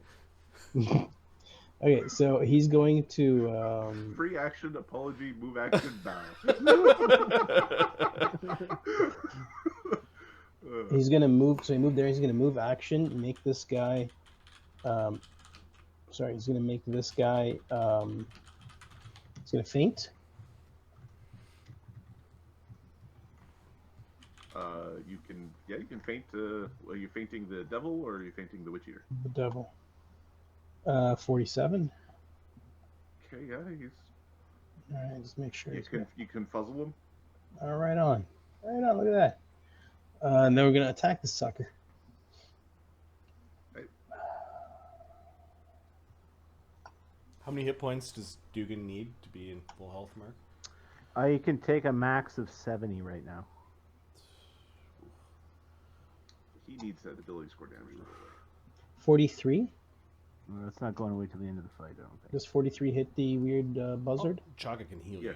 Okay, so he's going to. Free action, apology, move action, bow. He's gonna move. So he moved there. He's gonna move action. Make this guy. Sorry, he's gonna make this guy. He's gonna faint. You can faint. Are you fainting the devil or are you fainting the witch eater? The devil. 47. Okay, yeah, he's. All right, just make sure. You can fuzzle him. Right on. Right on. Look at that. And then we're gonna attack the sucker. Right. How many hit points does Dugan need to be in full health, Mark? I can take a max of 70 right now. He needs that ability score damage. 43. Well, that's not going away till the end of the fight, I don't think. Does 43 hit the weird buzzard? Chaka can heal Yes.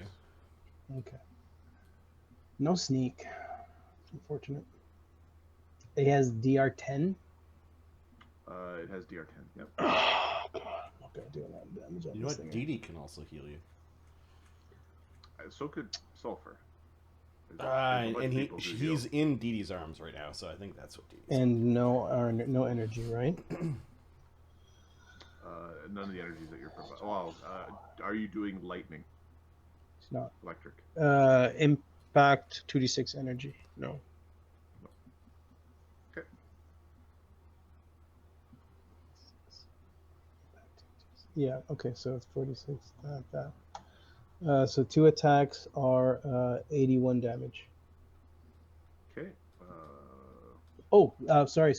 you. Okay. No sneak. Unfortunate. It has DR10. It has DR10. Yep. Oh, God. Okay, doing that damage on You know this what? thing. Dee Dee can also heal you. So could Sulfur. And he's in Dee Dee's arms right now, so I think that's what Dee Dee's. And no energy, right? none of the energies that you're providing. Well, are you doing lightning? It's not. Electric? Impact 2d6 energy. No. Okay. Yeah. Okay. So it's 46. That. So 2 attacks are 81 damage. Okay. Oh, sorry.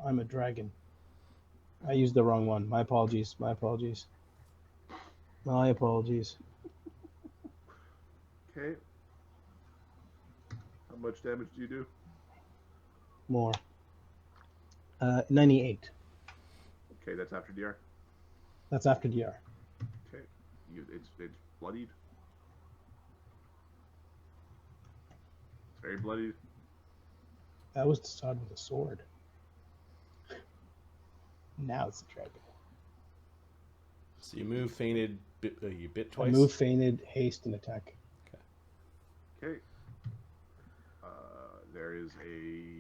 I'm a dragon. I used the wrong one. My apologies. Okay. How much damage do you do? More. 98. Okay, that's after DR. That's after DR. Okay. It's bloodied. It's very bloodied. That was decided with a sword. Now it's a dragon. So you move, fainted, you bit I twice. move, fainted, haste, and attack. Okay. There is a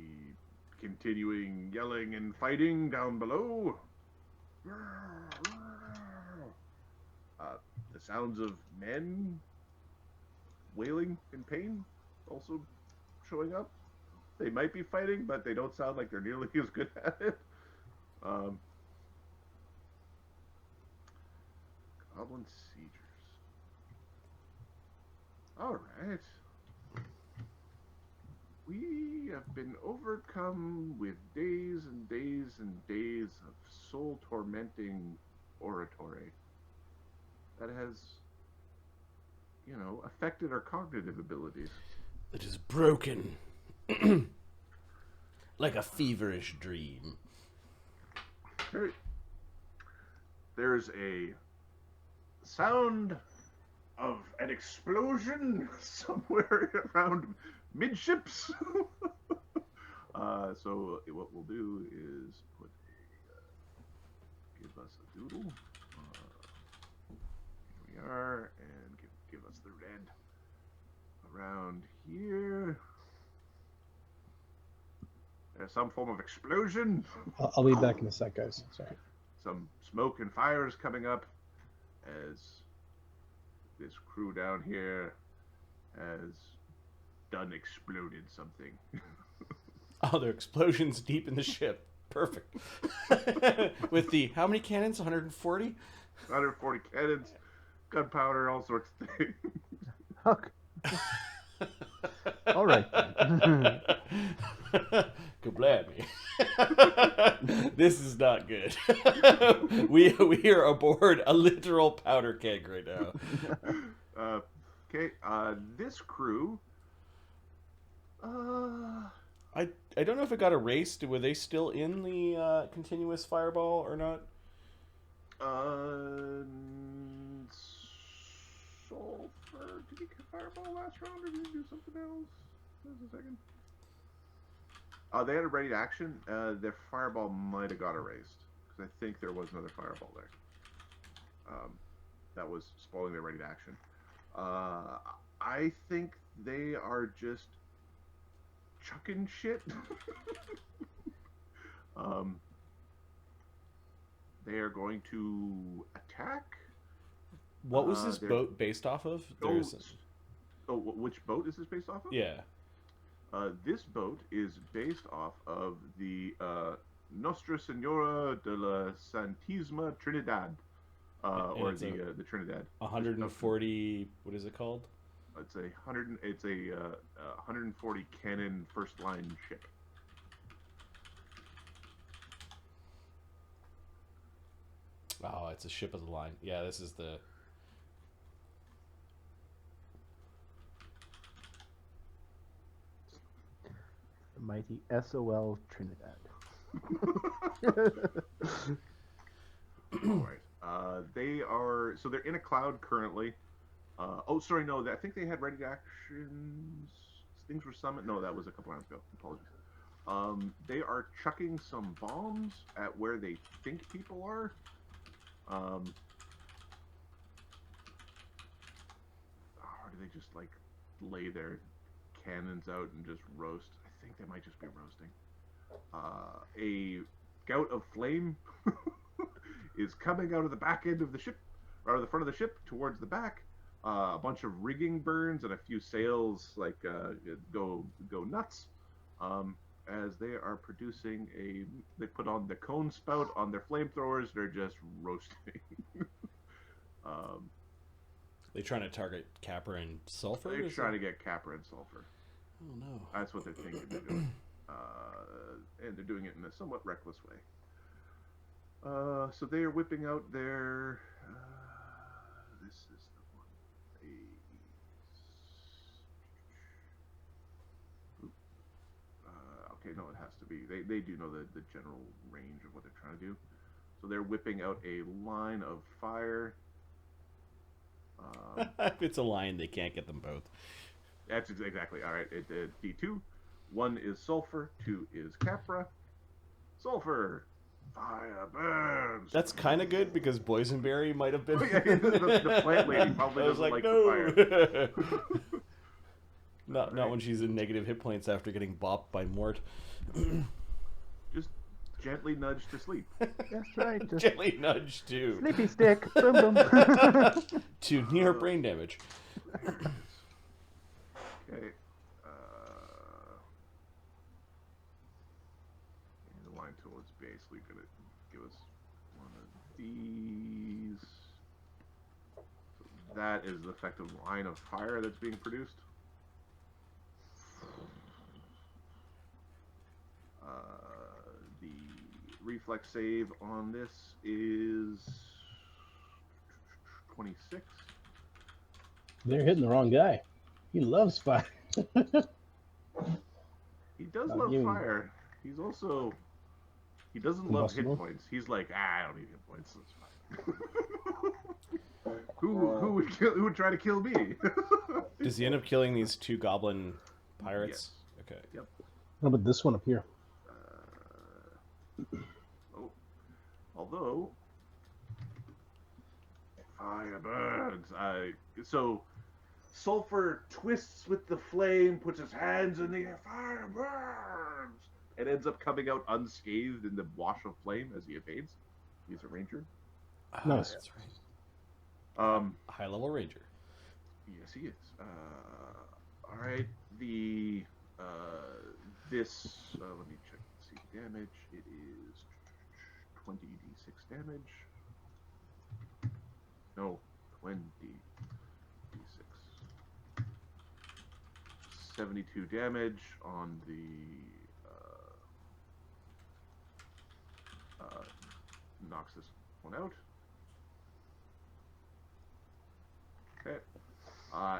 continuing yelling and fighting down below. The sounds of men wailing in pain also showing up. They might be fighting, but they don't sound like they're nearly as good at it. Goblin siegers. All right. We have been overcome with days and days and days of soul-tormenting oratory that has, affected our cognitive abilities. It is broken. Like a feverish dream. There's a sound of an explosion somewhere around midships. So what we'll do is give us a doodle. Here we are, and give us the red around here. There's some form of explosion. I'll be back in a sec, guys. Sorry. Some smoke and fire is coming up as this crew down here has done exploded something. Oh, there are explosions deep in the ship. Perfect. With the, how many cannons? 140? 140 cannons, gunpowder, all sorts of things. Okay. All right. Kablammy. This is not good. we are aboard a literal powder keg right now. Okay, this crew. I don't know if it got erased. Were they still in the continuous fireball or not? Sulfur. Did he get fireball last round, or did he do something else? Just a second. They had a ready to action. Their fireball might have got erased because I think there was another fireball there. That was spoiling their ready to action. I think they are just chucking shit. They are going to attack. What was this boat based off of? Which boat is this based off of? Yeah. This boat is based off of the Nostra Senora de la Santísima Trinidad, or the Trinidad. 140. What is it called? It's a 140 cannon first line ship. Oh, it's a ship of the line. Yeah, this is the. Mighty SOL Trinidad. All right. They're in a cloud currently. I think they had ready actions. Things were summoned. No, that was a couple rounds ago. Apologies. They are chucking some bombs at where they think people are. Or do they just lay their cannons out and just roast? I think they might just be roasting. A gout of flame is coming out of the back end of the ship, or the front of the ship towards the back. A bunch of rigging burns and a few sails go nuts. As they are producing they put on the cone spout on their flamethrowers. They're just roasting. They trying to target Capra and Sulfur? They're trying to get Capra and Sulfur. Oh no. That's what they're thinking they're doing. And they're doing it in a somewhat reckless way. So they are whipping out their... this is the one. Okay, no, it has to be. They do know the general range of what they're trying to do. So they're whipping out a line of fire. If it's a line, they can't get them both. That's exactly. All right, D2. 1 is Sulfur, 2 is Capra. Sulfur! Fire burns! That's kind of good because Boysenberry might have been... the plant lady probably doesn't like the fire. Not when she's in negative hit points after getting bopped by Mort. Just gently nudge to sleep. That's right. Just Gently nudge to... Snippy stick. Boom, boom. to near brain damage. Okay. The line tool is basically going to give us one of these. So that is the effective line of fire that's being produced. The reflex save on this is 26. They're hitting the wrong guy. He loves fire. He does Not love you. fire. He's also... He doesn't love hit Combustible? points. He's like, I don't need hit points. That's fine. who would try to kill me? Does he end up killing these 2 goblin pirates? Yes. Okay. Yep. How about this one up here? Although fire burns. So Sulfur twists with the flame, puts his hands in the air. Fire burns, and ends up coming out unscathed in the wash of flame as he evades. He's a ranger. Nice. That's right. High level ranger. Yes, he is. All right. This. Let me check. See the damage. It is 20d6 damage. No, 20d6. 72 damage on the knocks this one out. Okay.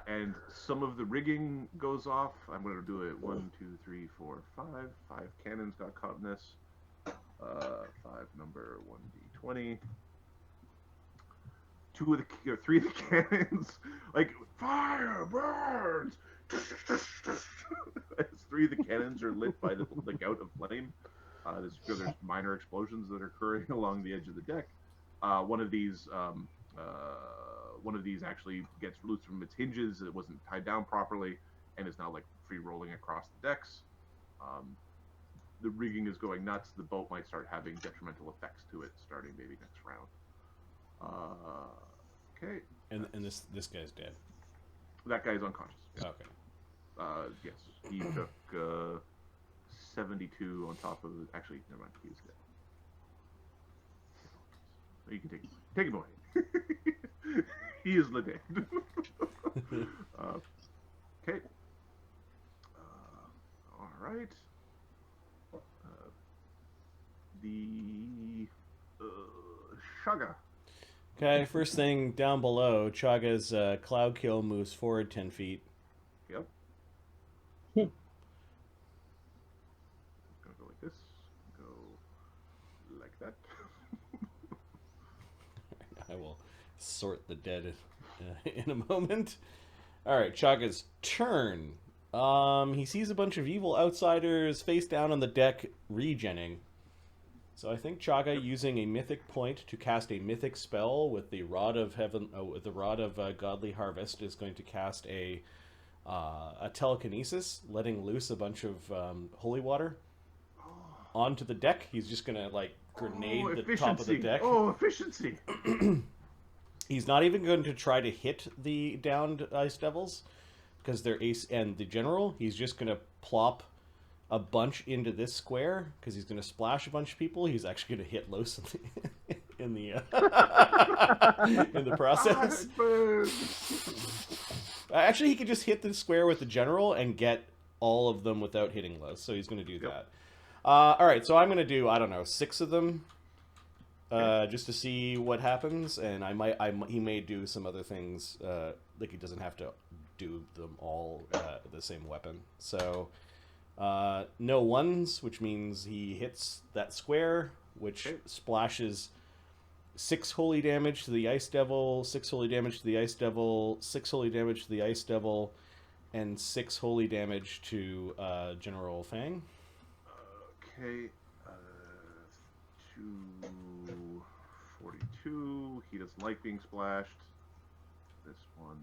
And some of the rigging goes off. I'm going to do it 1, 2, 3, 4, 5. 5 cannons got caught in this. 5 number 1d20. 3 of the cannons, like, fire burns! As 3 of the cannons are lit by the gout of flame. There's minor explosions that are occurring along the edge of the deck. One of these actually gets loose from its hinges. It wasn't tied down properly and is now like free rolling across the decks. The rigging is going nuts. The boat might start having detrimental effects to it starting maybe next round. Okay. And this guy's dead. That guy's unconscious. Okay. Yes, he took 72 on top of. Actually, never mind. He's dead. You can take him away. He is the dead. Okay. All right. The Shaga. Okay, first thing down below, Chaga's cloud kill moves forward 10 feet. Yep. Gonna go like this. Go like that. I will sort the dead in a moment. Alright, Chaga's turn. He sees a bunch of evil outsiders face down on the deck, regenning. So I think Chaga, using a mythic point to cast a mythic spell with the Rod of Heaven, with the Rod of Godly Harvest, is going to cast a telekinesis, letting loose a bunch of holy water. onto the deck. He's just gonna like grenade the efficiency. top of the deck. Oh, efficiency! He's not even going to try to hit the downed Ice Devils because they're ace and the general. He's just gonna plop a bunch into this square because he's gonna splash a bunch of people. He's actually gonna hit Los in the in the process. Actually, he could just hit the square with the general and get all of them without hitting Los. So he's going to do that. All right, so I'm going to do, I don't know, 6 of them just to see what happens. And he may do some other things. Like he doesn't have to do them all the same weapon. So no 1s, which means he hits that square, which splashes 6 holy damage to the Ice Devil, 6 holy damage to the Ice Devil, 6 holy damage to the Ice Devil, and 6 holy damage to General Fang. Okay. 242. He doesn't like being splashed. This one...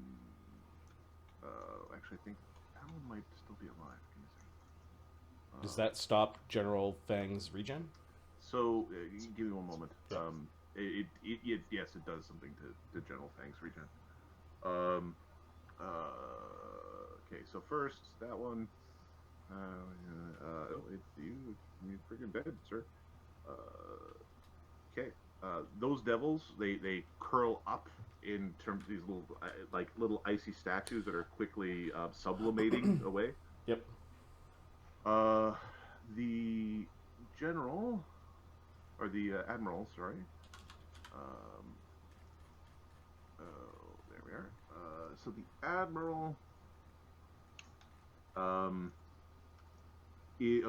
actually, I think that one might still be alive. Give me a second. Does that stop General Fang's regen? So, give me one moment. Yes, it does something to General Fang's regen. Okay, so first, that one. You're freaking dead, sir. Okay, those devils, they curl up in terms of these little icy statues that are quickly sublimating away. Yep. The general, or the admiral, sorry. There we are. So the admiral.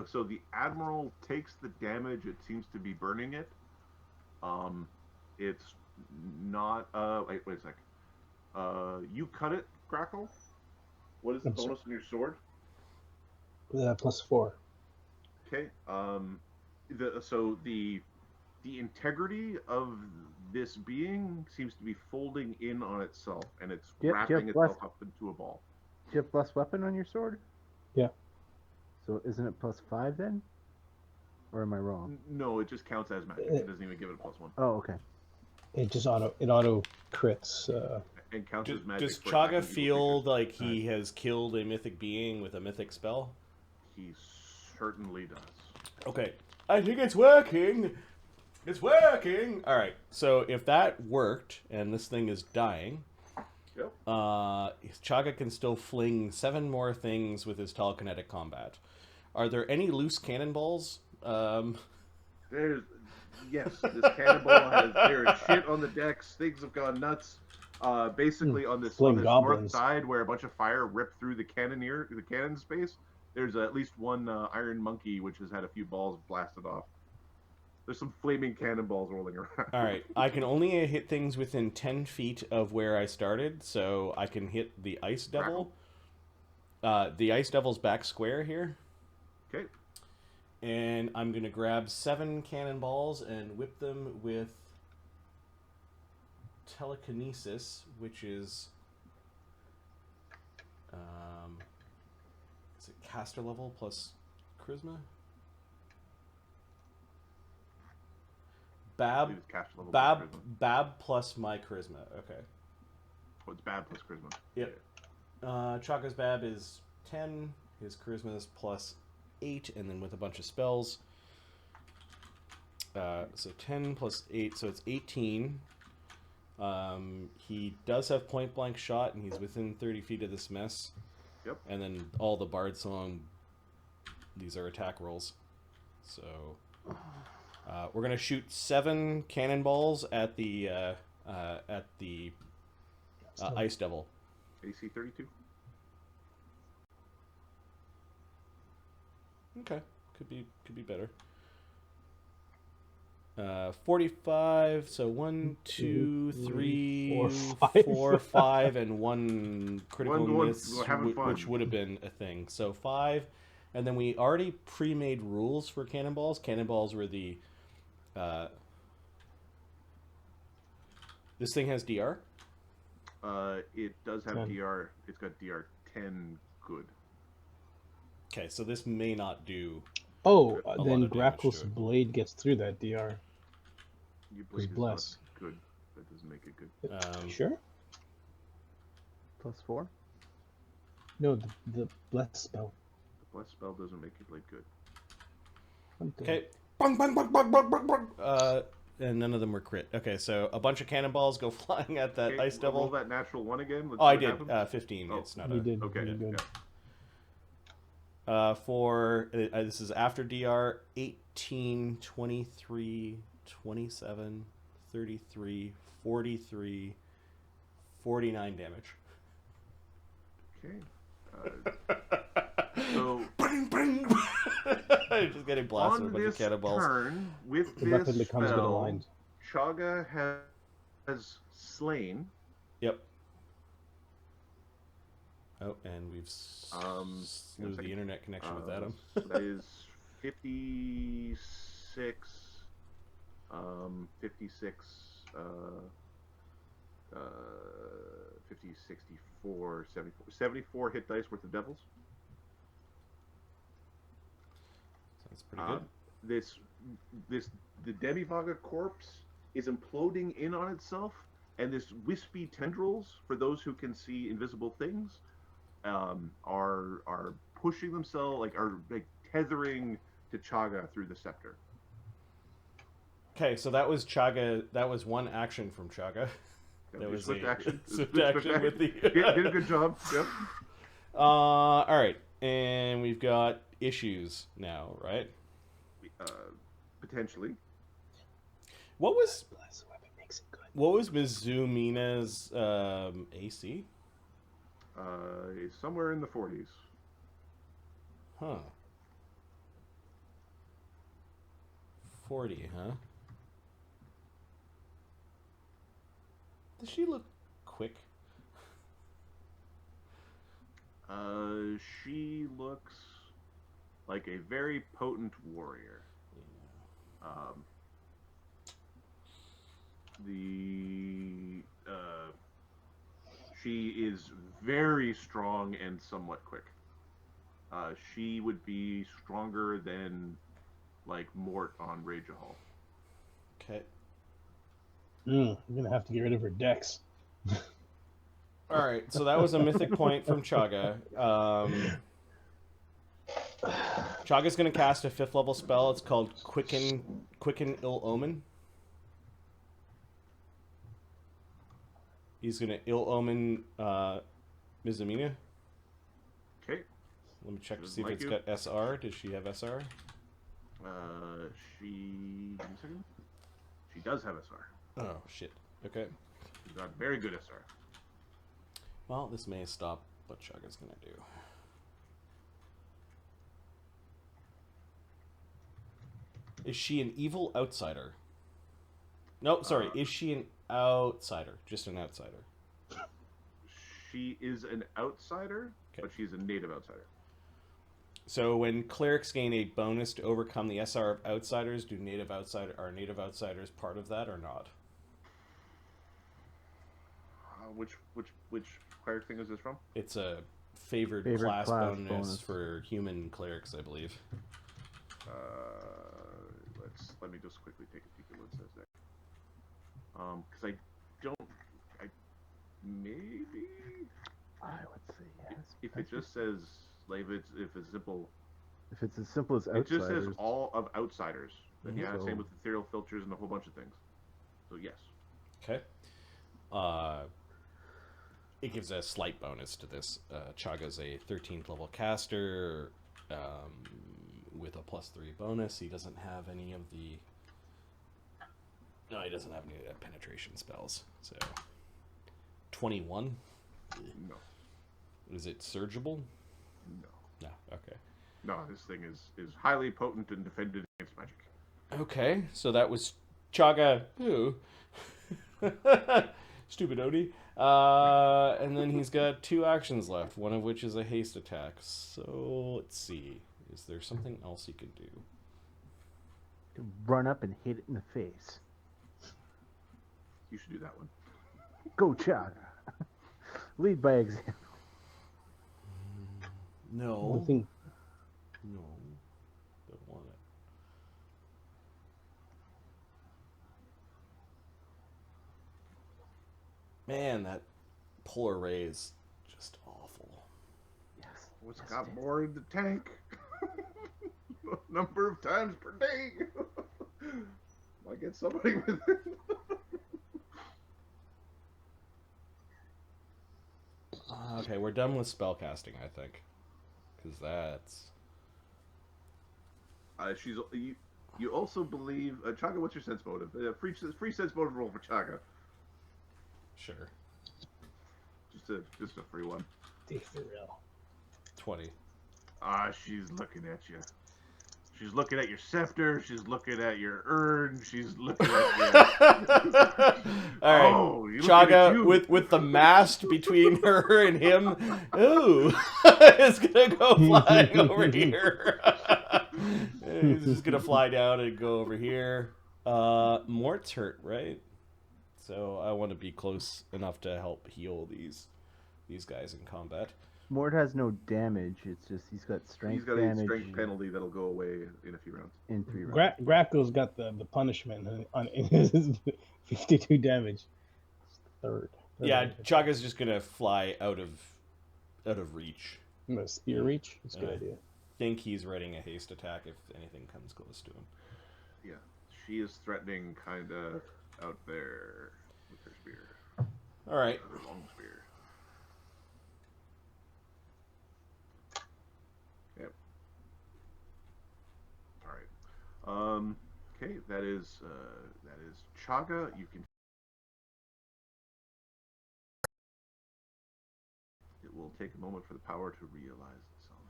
So the admiral takes the damage. It seems to be burning it. It's not. Wait a sec. You cut it, Grakkel. What is the bonus on your sword? +4. Okay. The integrity of this being seems to be folding in on itself, and it's wrapping itself up into a ball. Do you have plus weapon on your sword? Yeah. So isn't it +5 then? Or am I wrong? No, it just counts as magic. It doesn't even give it a +1. Oh, okay. It just auto crits. And counts as magic. Does Chaga feel like he has killed a mythic being with a mythic spell? He certainly does. Okay. I think it's working. It's working. All right. So if that worked and this thing is dying, Yep. Chaga can still fling 7 more things with his telekinetic combat. Are there any loose cannonballs? This cannonball there is shit on the decks. Things have gone nuts. Basically on this north side where a bunch of fire ripped through the cannon space, there's at least one iron monkey which has had a few balls blasted off. There's some flaming cannonballs rolling around. All right. I can only hit things within 10 feet of where I started, so I can hit the Ice Devil. The Ice Devil's back square here. Okay. And I'm going to grab 7 cannonballs and whip them with telekinesis, which is... is it caster level plus charisma? Bab plus my charisma. Okay. Oh, it's Bab plus charisma. Yep. Chaka's Bab is 10. His charisma is +8, and then with a bunch of spells. So 10 plus 8, so it's 18. He does have point blank shot, and he's within 30 feet of this mess. Yep. And then all the Bard Song, these are attack rolls. So we're gonna shoot 7 cannonballs at the Ice Devil. AC 32. Okay, could be better. 45. So 1, 2, 3, 4, 5, and 1 critical miss, which would have been a thing. So 5, and then we already pre-made rules for cannonballs. Cannonballs were the. This thing has DR. It does have 10. DR. It's got DR 10 good. Okay, so this may not do. Oh, a lot then of damage to Grakkel's it. blade gets through that DR. Your His blade is bless. not good. That doesn't make it good. Sure? +4. No, the bless spell. The bless spell doesn't make your blade good. Okay. Bung, bung, bung, bung, bung, bung, bung. And none of them were crit. Okay, so a bunch of cannonballs go flying at that Okay, ice devil. Roll that natural one again. Let's Oh, I see what did. happens. 15. Oh, It's not You a... did. Okay. You did. Yeah. For this is after DR 18, 23, 27, 33, 43, 49 damage. Okay. So Just getting blasted with a bunch of cannonballs. turn, with The this weapon becomes good spell, aligned. Chaga has slain. Yep. Oh, and we've slew the internet connection with Adam. So that is 56, 56, 50, 64, 74, 74 hit dice worth of devils. Sounds pretty good. The Demivaga corpse is imploding in on itself, and this wispy tendrils, for those who can see invisible things, are pushing themselves, are tethering to Chaga through the scepter. Okay, so that was Chaga. That was one action from Chaga. That was swift action. Swift action with the. Did a good job. Yep. All right, and we've got issues now, right? Potentially. What was Bless weapon makes it good. what was Mizumina's AC? Somewhere in the 40s. Huh. 40, huh? Does she look quick? She looks like a very potent warrior. She is very strong and somewhat quick. She would be stronger than Mort on Ragehall. Okay. I'm gonna have to get rid of her dex. All right, so that was a mythic point from Chaga. Chaga's going to cast a 5th level spell. It's called Quicken Ill Omen. He's going to Ill Omen Mizumina. Okay. Let me check to Doesn't see if like it's you. got SR. Does she have SR? Give me a second. She does have SR. Oh, shit. Okay. She's got very good SR. Well, this may stop what Chaga's going to do. Is she an evil outsider? No, sorry. Is she an outsider? Just an outsider. She is an outsider, Okay. but she's a native outsider. So when clerics gain a bonus to overcome the SR of outsiders, are native outsiders part of that or not? Which cleric thing is this from? It's a favored class bonus for human clerics, I believe. Let me just quickly take a peek at what it says there. Because maybe I would say yes. if it just says if it's simple. If it's as simple as It outsiders. just says all of outsiders. But yeah, So- same with ethereal filters and a whole bunch of things. So yes. Okay. It gives a slight bonus to this. Chaga's a 13th level caster with a +3 bonus. He doesn't have any of the... No, he doesn't have any of the penetration spells. So, 21? No. Is it surgible? No. No, okay. No, this thing is highly potent and defended against magic. Okay, so that was Chaga. Ooh. Stupid Odie. And then he's got 2 actions left, one of which is a haste attack. So, let's see. Is there something else he can do? Run up and hit it in the face. You should do that one. Go, Chaga. Lead by example. No. I think No. Don't want Man, that polar ray is just awful. Yes. What's yes, got it is. more in the tank? Number of times per day. Might get somebody with it. Okay, we're done with spellcasting, I think. Because that's... You also believe Chaga. What's your sense motive? Free sense motive roll for Chaga. Sure. Just a free one. Take for real. 20. She's looking at you. She's looking at your scepter. She's looking at your urn. She's looking at you. All right, Oh, you looking at Chaga you. with the mast between her and him. Ooh, it's gonna go flying over here. He's just gonna fly down and go over here. Mort's hurt, right? So I want to be close enough to help heal these guys in combat. Mort has no damage. It's just he's got strength He's got damage a strength penalty that'll go away in a few rounds. in 3 rounds. Grakkel's got the punishment on his 52 damage. Third Yeah, damage. Chaga's just gonna fly out of reach. Spear reach. That's a good idea. Think he's readying a haste attack if anything comes close to him. Yeah, she is threatening kind of out there with her spear. All right. Her long spear. Yep. All right. Okay, that is Chaga. You can. It will take a moment for the power to realize itself.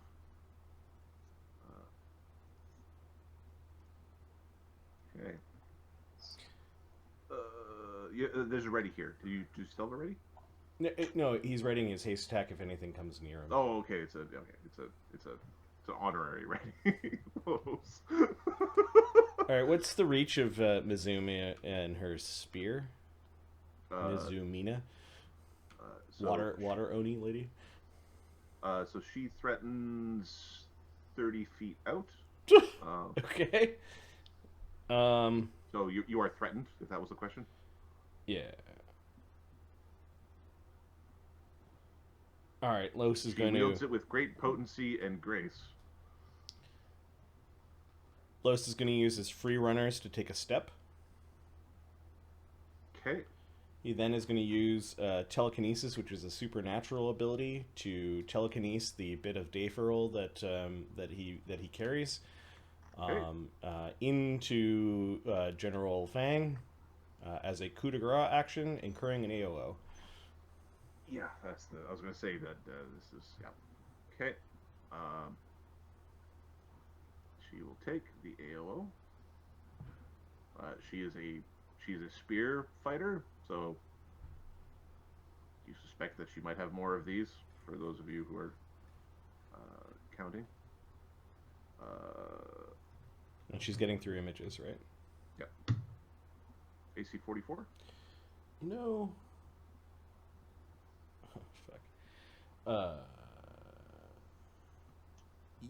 Okay. There's a ready here. Do you still have a ready? No, he's readying his haste attack if anything comes near him. Oh, okay. It's an honorary ready. All right, what's the reach of Mizumina and her spear? Mizumina, water Oni lady. So she threatens 30 feet out. Okay. So you are threatened, if that was the question. Yeah. All right, Los is going to. She wields it with great potency and grace. Los is going to use his free runners to take a step. Okay. He then is going to use telekinesis, which is a supernatural ability, to telekinese the bit of Dayferal that he carries into General Fang as a coup de grace action, incurring an AOO. Yeah, I was going to say that this is yeah. Okay. She will take the AOO. She's a spear fighter, so you suspect that she might have more of these. For those of you who are counting. And she's getting through images, right? Yep. AC 44. No. Oh, fuck.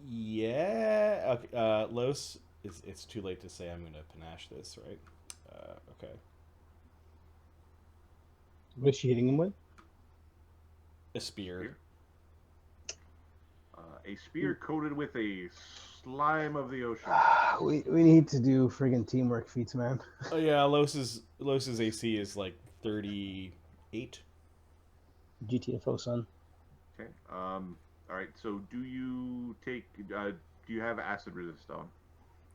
Yeah. Okay. Los, it's too late to say I'm going to panache this, right? Okay. What is she hitting him with? A spear. A spear coated with a slime of the ocean. We need to do friggin' teamwork feats, man. Oh yeah, Los's AC is like 38. GTFO, son. Okay. All right. So, do you take? Do you have acid resist on?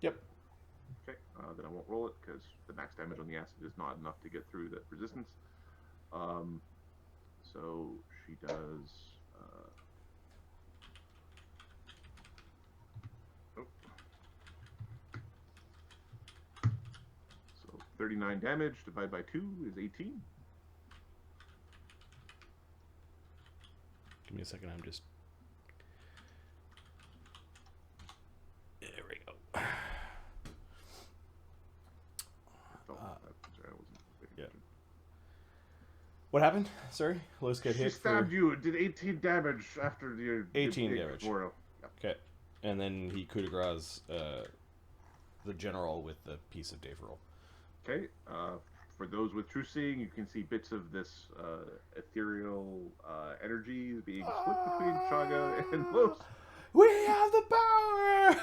Yep. Okay. Then I won't roll it because the max damage on the acid is not enough to get through that resistance. So she does. So 39 damage divided by 2 is 18. Give me a second. I'm just. There we go. Oh, sorry, I wasn't paying attention. What happened? Sorry, Los got She hit. stabbed you. It did 18 damage after the 18 damage. Yep. Okay, and then he coup de grace the general with the piece of Dayferal. Okay. for those with true seeing, you can see bits of this ethereal energy being split between Chaga and Los. We have the power!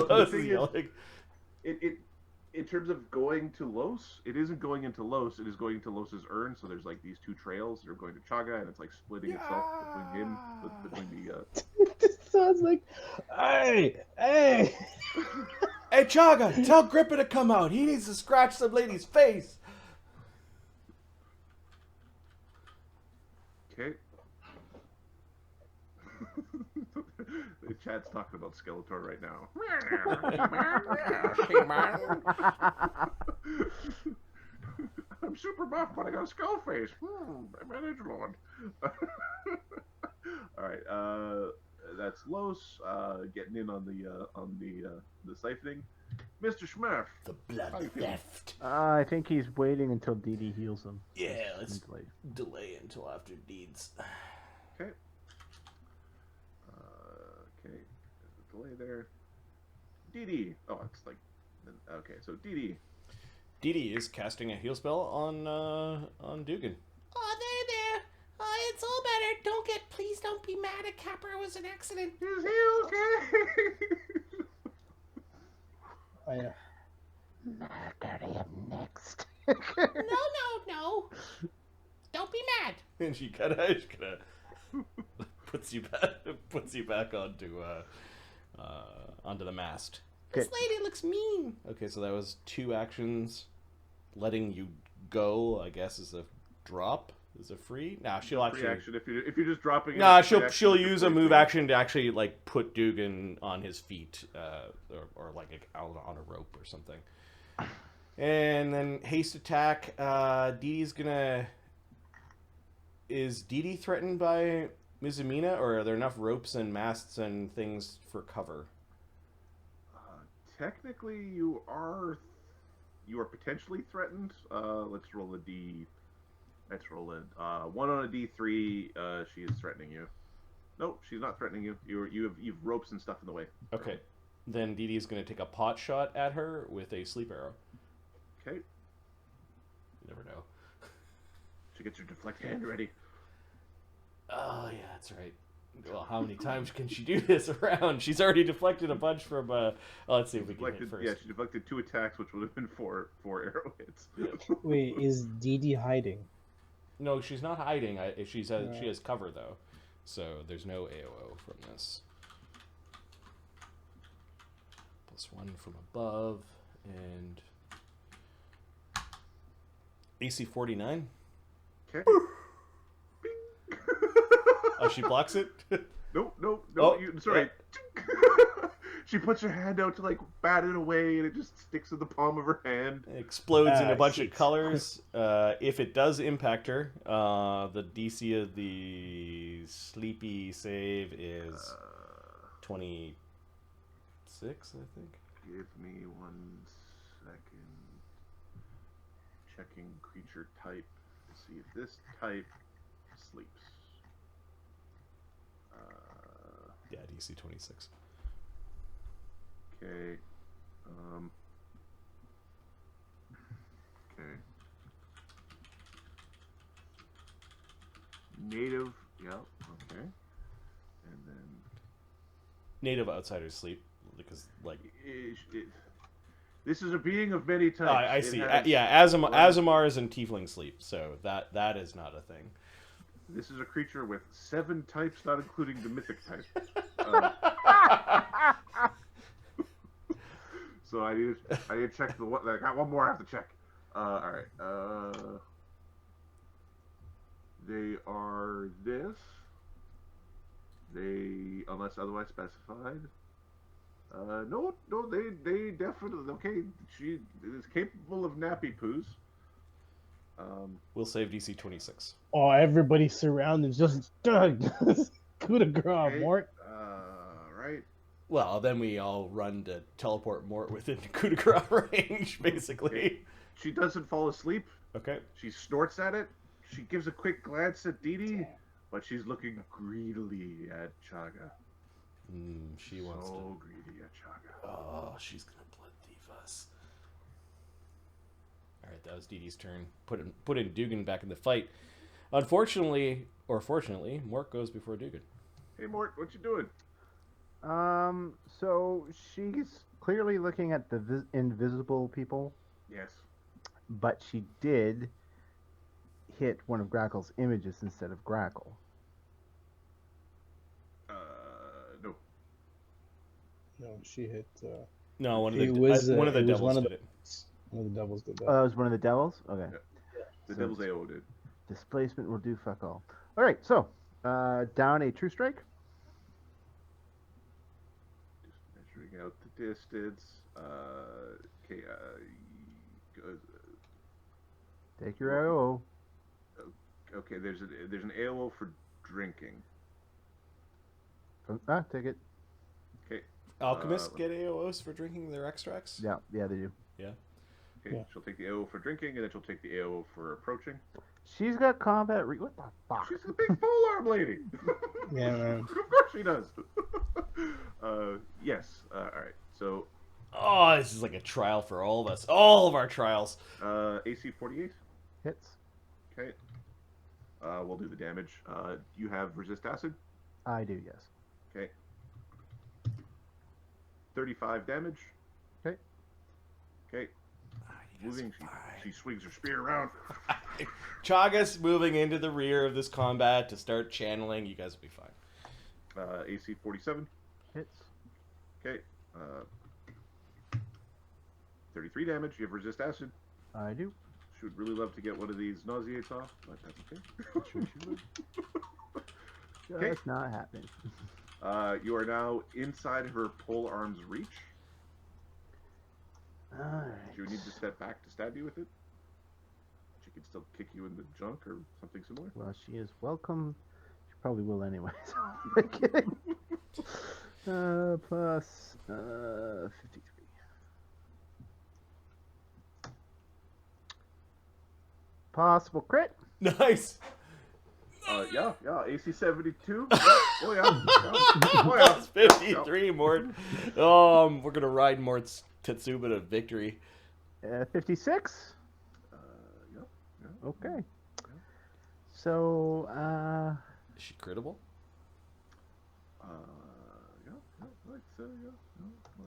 Los is yelling. In terms of going to Los, it isn't going into Los, it is going into Los's urn, so there's like these two trails that are going to Chaga, and it's like splitting itself between him, between the... This sounds like, hey! Hey, Chaga, tell Grippa to come out. He needs to scratch some lady's face. Okay. The chat's talking about Skeletor right now. I'm super buff, but I got a skull face. I'm an edgelord. All right, that's Los getting in on the siphoning. Mr. Schmurf. The blood theft. I think he's waiting until Dee Dee heals him. Yeah, let's delay until after deeds. Okay. Okay. There's a delay there. Dee Dee. Oh, it's like... Okay, so Dee Dee. Dee Dee is casting a heal spell on Dugan. Oh, there. Oh, it's all better. Please don't be mad at Capper. It was an accident. Is he okay? Murder him next. No. Don't be mad. And she kind of puts you back onto the mast. This lady looks mean. Okay, so that was 2 actions. Letting you go, I guess, is a drop. Is a free? Nah, she'll actually. Free action if you're just dropping. Nah, she'll use a move action to actually like put Dugan on his feet, or like out on a rope or something. And then haste attack. Dee Dee's gonna. Is Dee Dee threatened by Mizumina, or are there enough ropes and masts and things for cover? Technically, you are potentially threatened. Let's roll a D. Let's roll a 1 on a D3. She is threatening you. Nope, she's not threatening you. You've ropes and stuff in the way. Okay, then Dee Dee's gonna take a pot shot at her with a sleep arrow. Okay. You never know. She gets your deflect hand ready. Oh yeah, that's right. Well, how many times can she do this around? She's already deflected a bunch from. Let's see if we can hit first. Yeah, she deflected 2 attacks, which would have been 4 arrow hits. Wait, is Dee Dee hiding? No, she's not hiding. She has cover though, so there's no AOO from this. +1 from above and AC 49. Okay. Oh, she blocks it? Nope. Oh, Sorry. She puts her hand out to like bat it away, and it just sticks in the palm of her hand. It explodes in a bunch of colors. If it does impact her, the DC of the sleepy save is 26, I think. Give me 1 second. Checking creature type to see if this type sleeps. Yeah, DC 26. Okay. Okay. Native. Yeah. Okay. And then Native outsiders sleep because like. This is a being of many types. I see. Azamars and Tiefling sleep, so that is not a thing. This is a creature with 7 types, not including the mythic type. So I need to check the one. I got one more I have to check. All right. They are this. They, unless otherwise specified. No, they definitely okay. She is capable of nappy poos. We'll save DC 26. Oh, everybody surrounded just coup de grace, Mort. Right. Well, then we all run to teleport Mort within coup de grace range, basically. Okay. She doesn't fall asleep. Okay. She snorts at it. She gives a quick glance at Dee Dee, but she's looking greedily at Chaga. She wants to. So greedy at Chaga. Oh, she's gonna blood thief us. All right, right, that was Dee Dee's turn. Put in Dugan back in the fight. Unfortunately, or fortunately, Mort goes before Dugan. Hey, Mort, what you doing? So she's clearly looking at the invisible people, Yes. but she did hit one of Grakkel's images instead of Grakkel. No. No, she hit. No, one of It the was, one of the it was devils one of did the- it. One of the devils did that. Oh, that was one of the devils? Okay. Yeah. The So Devil's AO did. displacement will do fuck all. Alright, so, down a true strike. Just measuring out the distance. Okay, Take your AO. okay, there's an AO for drinking. Take it. Okay. Alchemists get AOs for drinking their extracts? Yeah, they do. Yeah. Okay, Yeah. she'll take the AO for drinking, and then she'll take the AO for approaching. She's got combat what the fuck? She's a big polearm lady. Yeah, man. Of course she does. Yes. All right. So, Oh, this is like a trial for all of us. All of our trials. AC 48. Hits. Okay. We'll do the damage. You have resist acid. I do, yes. Okay. 35 damage. Okay. Okay. Moving. She swings her spear around. Chagas moving into the rear of this combat to start channeling. You guys will be fine. AC 47. Hits. Okay. 33 damage. You have resist acid. I do. She would really love to get one of these nauseates off, but that's okay. Sure she would. Okay. Just not happening. You are now inside her pole arm's reach. Alright. She would need to step back to stab you with it. She could still kick you in the junk or something similar. Well, she is welcome. She probably will anyway. So I'm kidding. Plus 53. Possible crit. Nice. Yeah, AC 72. Oh yeah. Oh yeah. Plus 53, Mort. We're going to ride Mort's Tetsuba to victory. 56. Yeah. Okay. So, Is she critable?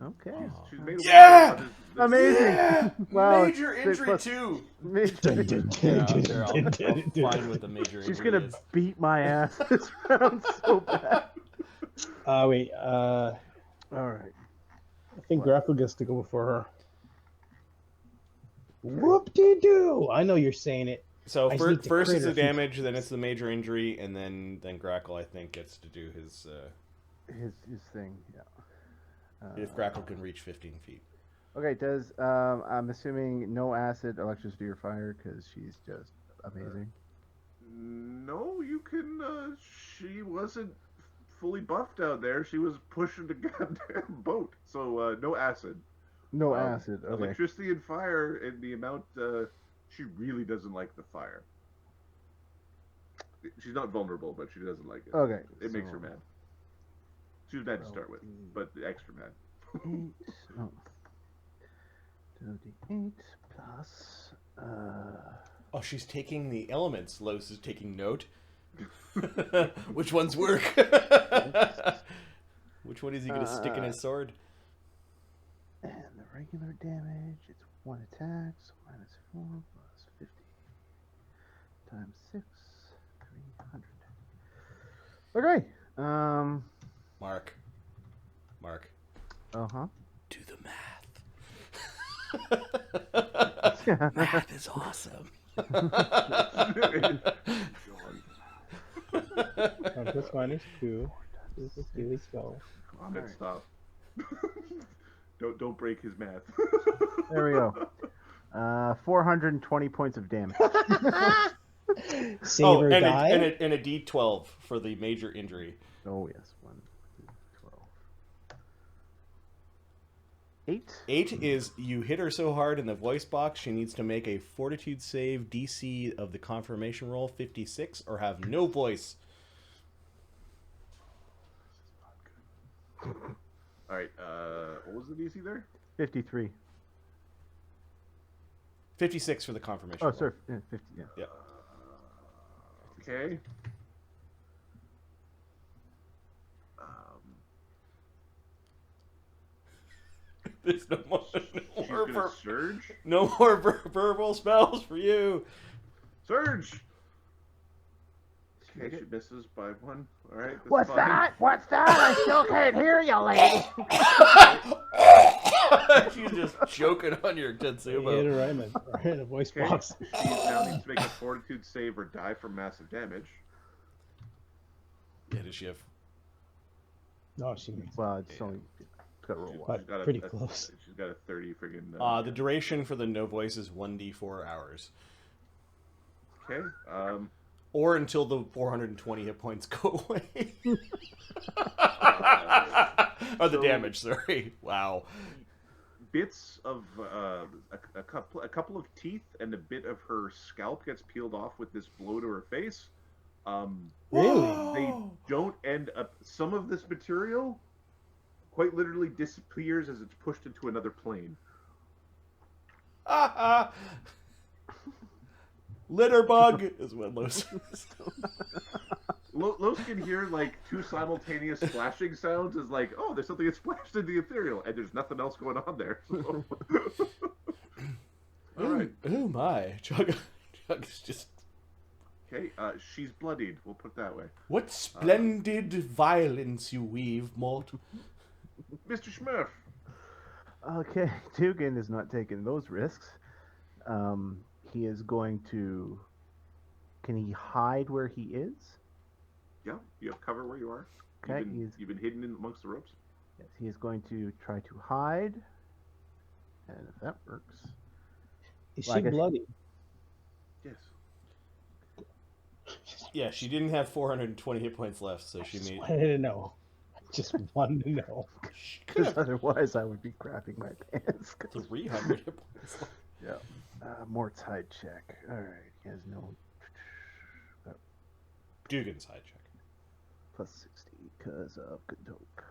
okay. She's made a Yeah! Amazing. Yeah! Well, Major it's injury plus- too. Major- Yeah, I'll find what the major injury She's gonna is. beat my ass this round so bad. Wait. All right. I think Grakkel gets to go before her. Whoop-de-doo! I know you're saying it. So I just need to first crit is her the feet. damage, then it's the major injury, and then Grakkel, I think, gets to do his... His thing, yeah. if Grakkel can reach 15 feet. Okay, does I'm assuming no acid, electricity, or fire because she's just amazing. No, you can. She wasn't fully buffed out there. She was pushing the goddamn boat. So no acid. No acid. Okay. Electricity and fire, and the amount. She really doesn't like the fire. She's not vulnerable, but she doesn't like it. Okay. It makes her so- mad. She was mad to start with, but extra mad. 2d8 plus. Oh, she's taking the elements. Los is taking note. Which ones work? Which one is he going to stick in his sword? And the regular damage, it's 1 attack, so -4 plus 50 times 6, 300. Okay. Mark. Uh-huh. Do the math. Math is awesome. Plus -2. This is really slow. Good stop. Don't break his math. There we go. 420 points of damage. Save Oh, or and die. a D12 for the major injury. Oh, yes. 1, 2, 12. 8. 8 is you hit her so hard in the voice box, she needs to make a fortitude save DC of the confirmation roll 56 or have no voice. All right. What was the DC there? 53. 56 for the confirmation. Oh, roll. sorry. Yeah, 50. Yeah. Yeah. Okay. There's no more, She's gonna surge. no more verbal spells for you. Surge. Okay, she misses by 1. All right. That's What's fine. that? What's that? I still can't hear you, lady. She's just choking on your Hit Tetsubo. her right in a voice Okay. box. She now needs to make a fortitude save or die from massive damage. Yeah, does she have? No, she makes Well, it's only got to roll one. But She's got pretty close. She's got a 30 friggin'. The duration for the no voice is 1d4 hours, Okay. or until the 420 hit points go away. Or the So- damage. Sorry. Wow. Bits of a couple of teeth and a bit of her scalp gets peeled off with this blow to her face. Really? They don't end up. Some of this material quite literally disappears as it's pushed into another plane. Litter bug is what Los. Los can hear like 2 simultaneous splashing sounds. Is like, oh, there's something that splashed in the ethereal, and there's nothing else going on there. So. All right. Oh my! Chug is just. Okay. She's bloodied. We'll put it that way. What splendid violence you weave, Mort. Mr. Schmurf. Okay, Dugan is not taking those risks. He is going to. Can he hide where he is? Yeah, you have cover where you are. Okay, You've been hidden in amongst the ropes. Yes, he is going to try to hide. And if that works. Is Well, I she guess- bloody? Yes. Yeah, she didn't have 420 hit points left, so she Just made. wanted to know. Just wanted to know. She could Because have otherwise I would be crapping my pants. 300 hit points left. Yeah. Mort's hide check. Alright, he has no. Dugan's high check. Plus 60 because of Gadok.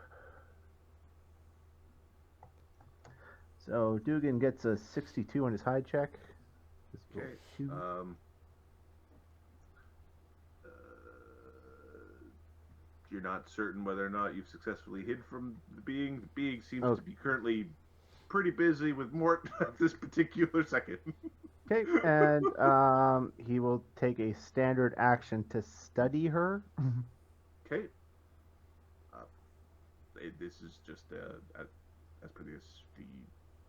So Dugan gets a 62 on his hide check. This will Okay. two. You're not certain whether or not you've successfully hid from the being. The being seems Oh. to be currently pretty busy with Mort at this particular second. Okay, and he will take a standard action to study her. Okay. This is just as per the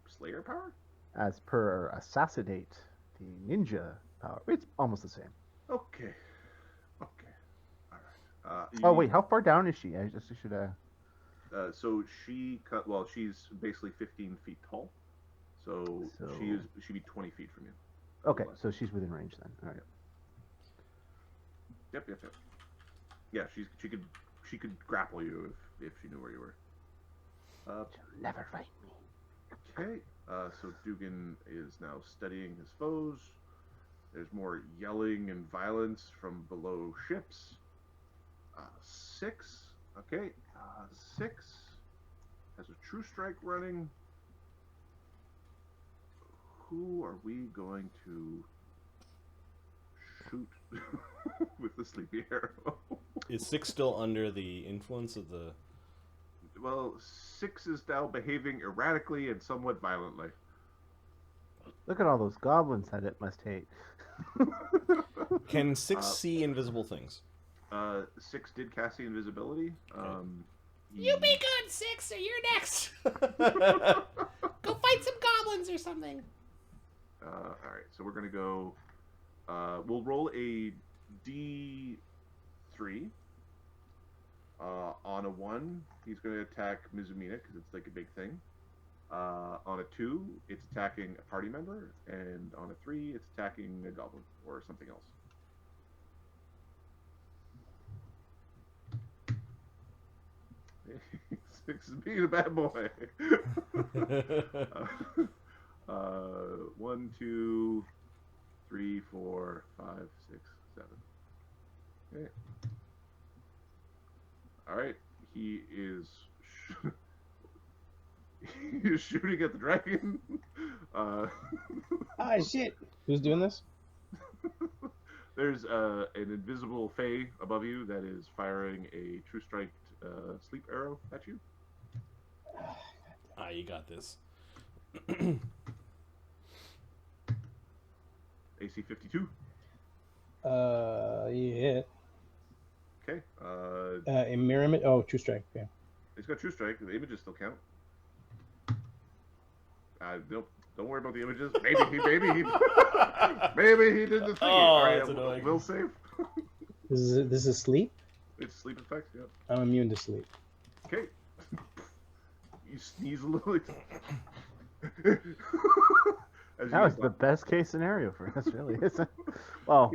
Slayer power. As per Assassinate, the ninja power. It's almost the same. Okay. Okay. All right. Oh wait, how far down is she? I just should. So she cut. Well, she's basically 15 feet tall. So she'd be 20 feet from you. Okay, so she's within range then. All right. Yep. Yeah, she could grapple you if she knew where you were. She'll never find me. Okay. So Dugan is now studying his foes. There's more yelling and violence from below ships. 6. Okay. 6 has a true strike running. Who are we going to shoot with the sleepy arrow? Is 6 still under the influence of the... Well, 6 is now behaving erratically and somewhat violently. Look at all those goblins that it must hate. Can 6 see invisible things? 6 did cast the invisibility. You be good, 6, or you're next. Go fight some goblins or something. Alright, so we're going to go... we'll roll a D3. On a 1, he's going to attack Mizumina, because it's like a big thing. On a 2, it's attacking a party member. And on a 3, it's attacking a goblin, or something else. Six is being a bad boy. 1, 2, 3, 4, 5, 6, 7. Okay. All right. He is You're shooting at the dragon. Ah, shit. Who's doing this? There's an invisible Fae above you that is firing a True Strike sleep arrow at you. Ah, you got this. AC 52. Yeah. Okay. Mirror. Oh, True Strike. Yeah. It's got True Strike. The images still count. Don't worry about the images. Maybe he did the thing. Oh, All right, that's annoying. will save. This is sleep. It's sleep effect. Yeah. I'm immune to sleep. Okay. You sneeze a little. That was the best case scenario for us, really, isn't it? Well,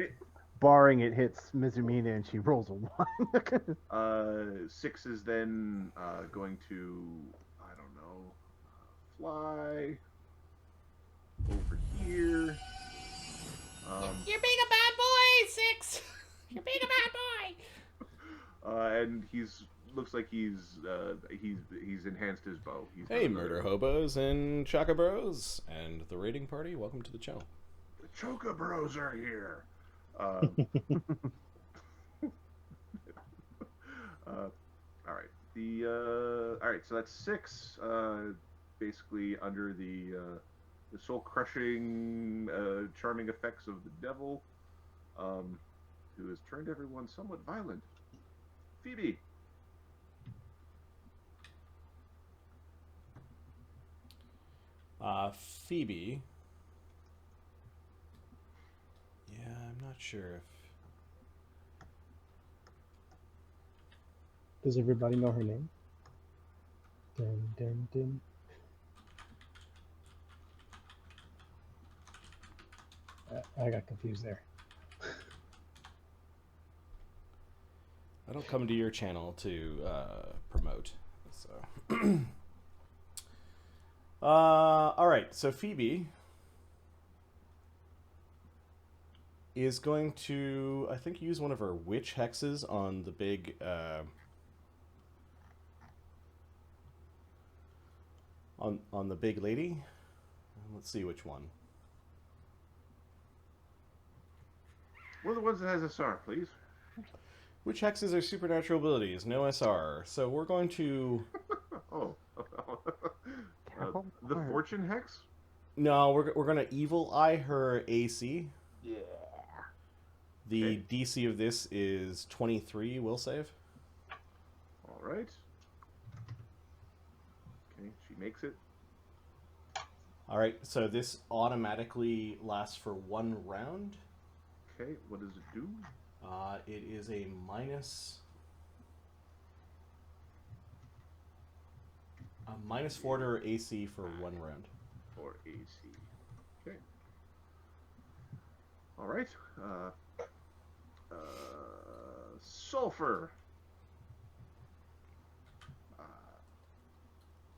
barring it hits Mizumina and she rolls a 1. 6 is then going to, I don't know, fly over here. You're being a bad boy, 6. You're being a bad boy. And looks like he's enhanced his bow. Hey, murder hobos and chocobros and the raiding party. Welcome to the channel. The chocobros are here. All right. All right. So that's 6. Basically under the soul crushing, charming effects of the devil, who has turned everyone somewhat violent. Phoebe. Phoebe. Yeah, I'm not sure if... Does everybody know her name? Dun, dun, dun. I got confused there. I don't come to your channel to promote, so... all right, so Phoebe is going to, I think, use one of her witch hexes on the big... on the big lady. Let's see which one. One of the ones that has SR, please. Witch hexes are supernatural abilities, no SR. So we're going to... Oh. The Fortune Hex? No, we're going to evil eye her AC. Yeah. The Okay. DC of this is 23, will save. All right. Okay, she makes it. All right, so this automatically lasts for 1 round. Okay, what does it do? It is a -4 to her AC for 1 round. Or AC. Okay. All right. Sulfur.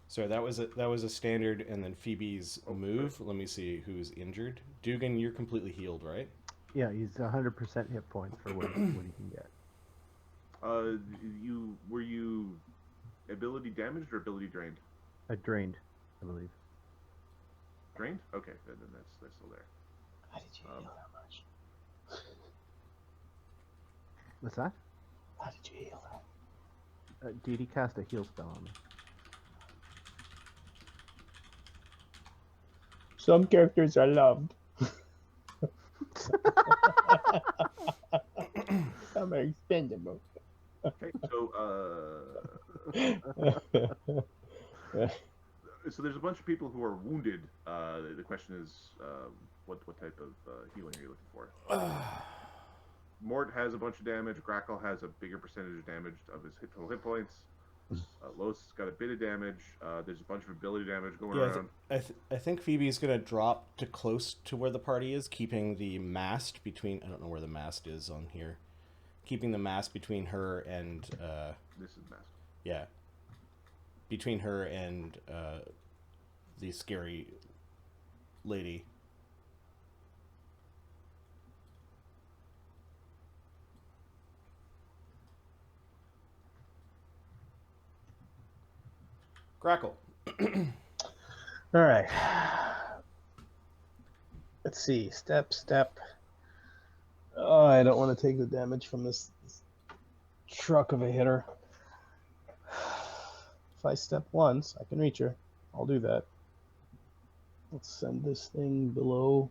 So that was a standard, and then Phoebe's move. Let me see who's injured. Dugan, you're completely healed, right? Yeah, he's 100% hit points for what he can get. Were you ability damaged or ability drained? Drained, I believe. Drained? Okay, then that's still there. How did you heal that much? What's that? How did you heal that? Did he cast a heal spell on me? Some characters are loved. Some are expendable. Okay, so there's a bunch of people who are wounded. The question is, what type of healing are you looking for? Mort has a bunch of damage. Grakkel has a bigger percentage of damage of his total hit points. Los has got a bit of damage. There's a bunch of ability damage going around. I think Phoebe's going to drop to close to where the party is, keeping the mast between... I don't know where the mast is on here. Keeping the mast between her and... This is mast. Yeah. Between her and the scary lady. Grakkel. All right. Let's see. Step. Oh, I don't want to take the damage from this truck of a hitter. If I step once, I can reach her. I'll do that. Let's send this thing below.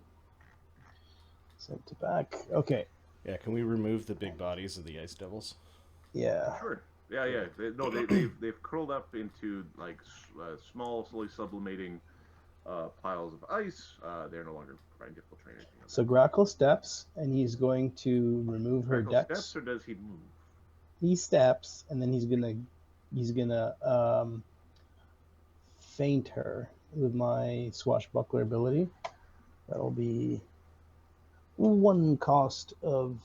Send it back. Okay. Yeah, can we remove the big bodies of the ice devils? Yeah. Sure. Yeah. They've curled up into like small, slowly sublimating piles of ice. They're no longer providing difficult terrain. So Grackle steps, and he's going to remove her Grakkel dex. steps, or does he move? He steps, and then he's gonna feint her with my swashbuckler ability. That'll be 1 cost of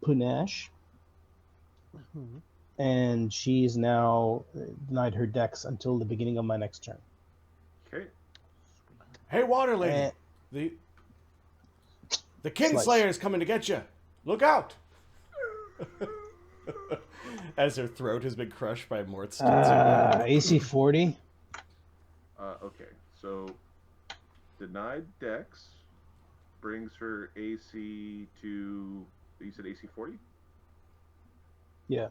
panache, and she's now denied her dex until the beginning of my next turn. Okay. Hey, water lady, And- the Kinslayer is coming to get you. Look out! As her throat has been crushed by Mort's AC 40. Okay. So denied dex brings her AC to. You said AC 40. Yeah.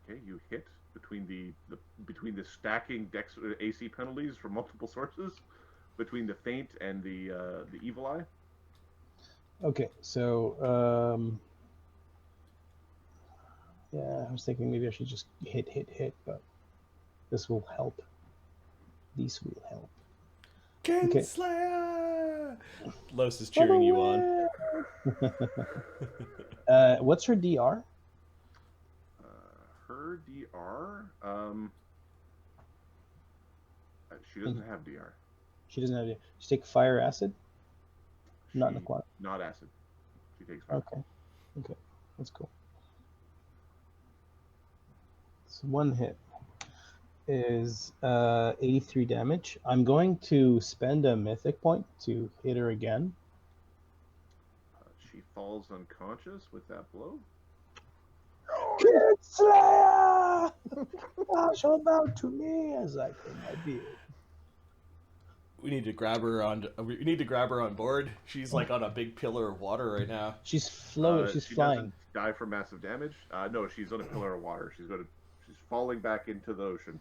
Okay, you hit between the stacking dex AC penalties from multiple sources, between the feint and the evil eye. Okay, so yeah, I was thinking maybe I should just hit, but this will help. These will help. Kinslayer! Los is cheering you on. What's her DR? Her DR. She doesn't have DR. She doesn't have DR. She take fire acid? Not in the quad. Not acid. She takes fire. Okay, that's cool. So 1 hit is 83 damage. I'm going to spend a mythic point to hit her again. She falls unconscious with that blow. Kinslayer! Thou shalt bow to me as I pay my beard. We need to grab her on board. She's like on a big pillar of water right now. She's floating. She's she flying. doesn't die from massive damage. No, she's on a pillar of water. She's falling back into the ocean.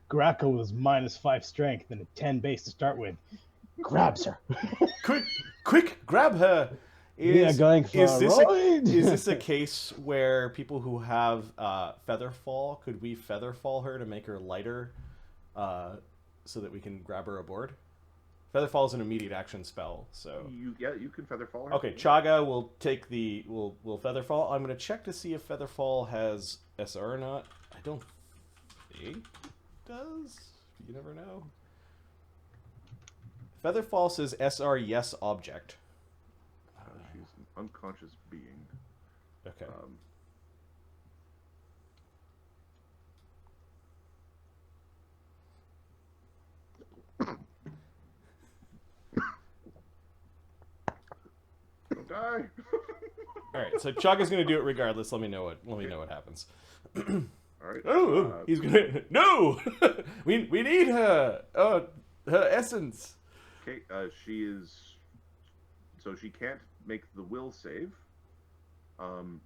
Grakkel was -5 strength and a 10 base to start with. Grabs her. Quick, grab her! Going for is a this ride. is this a case where people who have Featherfall, could we Featherfall her to make her lighter, so that we can grab her aboard? Featherfall is an immediate action spell, so You can Featherfall her. okay. Chaga will take will Featherfall. I'm gonna check to see if Featherfall has SR or not. I don't think it does. You never know. Featherfall says SR yes object. She's an unconscious being. Okay. Don't die. All right. So Chaga's gonna do it regardless. Let me know what happens. All right. Oh, he's gonna no. we need her. Her essence. Okay. She is. So she can't make the will save.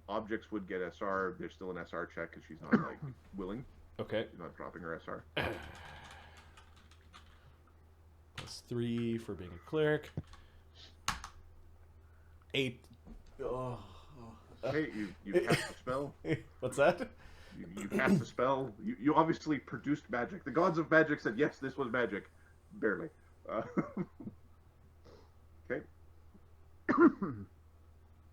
Objects would get SR. There's still an SR check because she's not like willing. Okay. She's not dropping her SR. +3 for being a cleric. 8. Oh. Okay, you cast a spell. What's that? You cast a spell. You obviously produced magic. The gods of magic said yes, this was magic. Barely. Okay.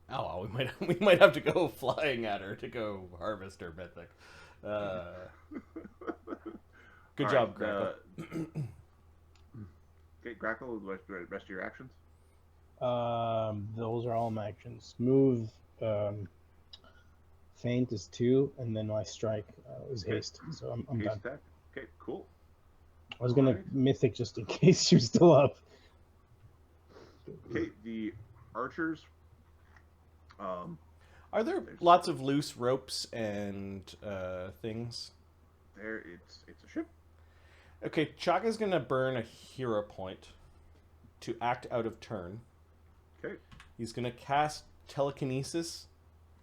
Oh, we might have to go flying at her to go harvest her mythic. Good job, Grakkel. Okay, Grakkel, the rest of your actions. Those are all my actions. Move, feint is 2, and then my strike is haste. So I'm Haste done. attack. Okay, cool. I was gonna Alright. mythic just in case she was still up. Okay, the archers. Are there lots of loose ropes and things? It's a ship. Okay, Chaga's gonna burn a hero point to act out of turn. Okay. He's gonna cast telekinesis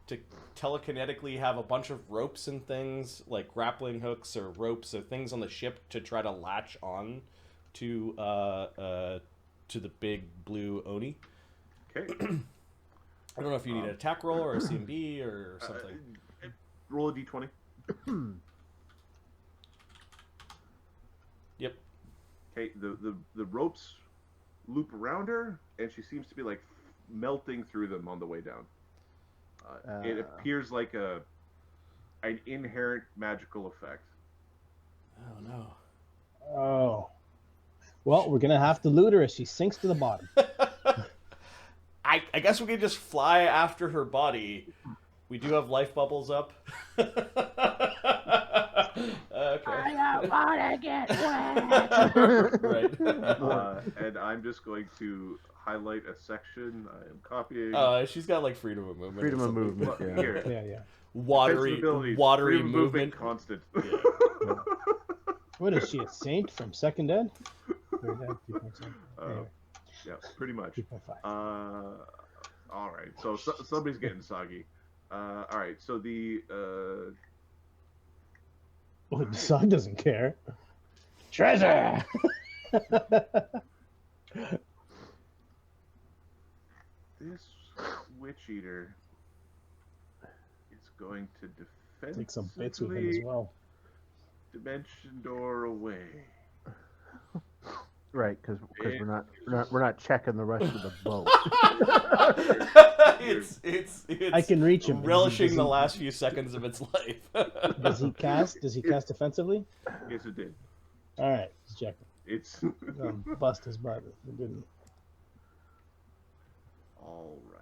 to telekinetically have a bunch of ropes and things like grappling hooks or ropes or things on the ship to try to latch on to the big blue Oni. Okay. I don't know if you need an attack roll or a CMB or something. Roll a d20. Yep. Okay. The ropes loop around her, and she seems to be like melting through them on the way down. It appears like an inherent magical effect. Oh no. Oh. Well, we're gonna have to loot her as she sinks to the bottom. I guess we can just fly after her body. We do have life bubbles up. Okay. I don't wanna get wet. Right. And I'm just going to highlight a section. I am copying. She's got like freedom of movement. Freedom or of something. movement. Yeah. Here. Yeah. Watery Defensive abilities, watery freedom of movement. constant. Yeah. What is she, a saint from Second Ed? Third Ed, 3.7. Anyway, Yeah, pretty much. 3.5. All right. So somebody's getting soggy. All right. So the Oh, the sun doesn't care. Treasure! this witch eater is going to defend. Take some bits with him as well. Dimension door away. Right, because we're not checking the rest of the boat. it's I can reach him. relishing the last few seconds of its life. Does he cast? Does he cast defensively? Yes, it did. All right, let's check. It's Bust his butt. Good. all right.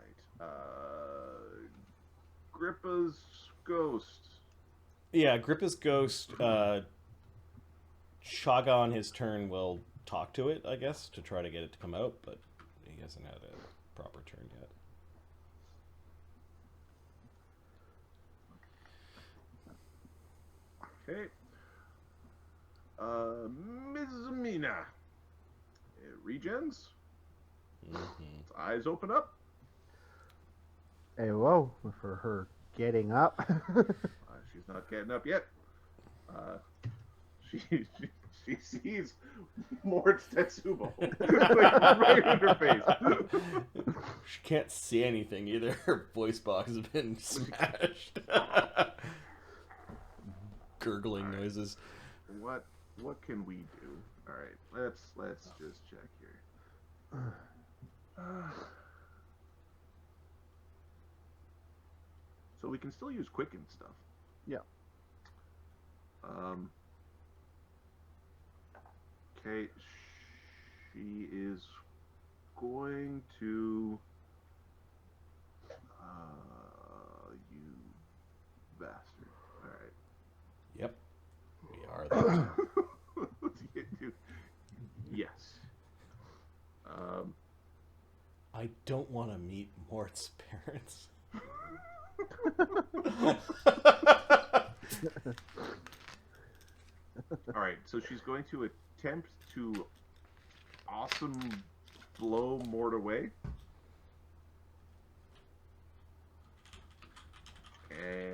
Grippa's ghost. Yeah, Grippa's ghost. Chaga on his turn will talk to it, I guess, to try to get it to come out, but he hasn't had a proper turn yet. Okay. Mizumina. It regens. Its eyes open up. Hey, whoa, for her getting up. She's not getting up yet. She sees Mort's Tetsubo like right in her face. She can't see anything either. Her voice box has been smashed. Gurgling noises. What can we do? All right, let's just check here. So we can still use quicken stuff. Yeah. Okay, she is going to. You bastard! All right. Yep. We are that. Yes. I don't want to meet Mort's parents. All right. So she's going to attempt to awesome blow Mort away.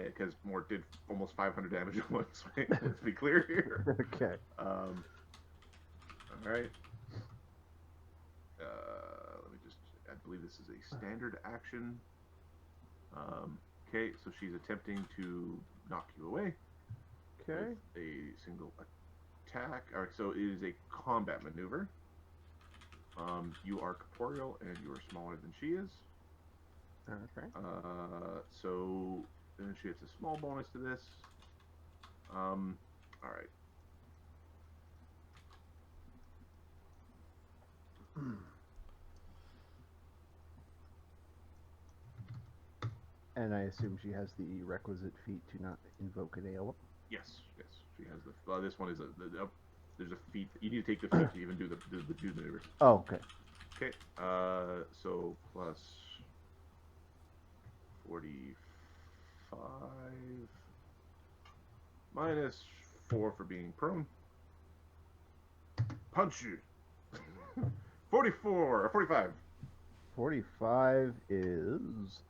Because Mort did almost 500 damage at once. Right? Let's be clear here. Okay. All right. Let me just. I believe this is a standard action. Okay, so she's attempting to knock you away. Okay. With a single attack. All right, so it is a combat maneuver. You are corporeal and you are smaller than she is. Okay. So then she gets a small bonus to this. All right. And I assume she has the requisite feat to not invoke an AOL. Yes, she has the. This one is there's a feat. You need to take the feat to even do the maneuver. Oh, okay. Okay. So plus 45 minus 4 for being prone. punch you. 44 or 45. 45 is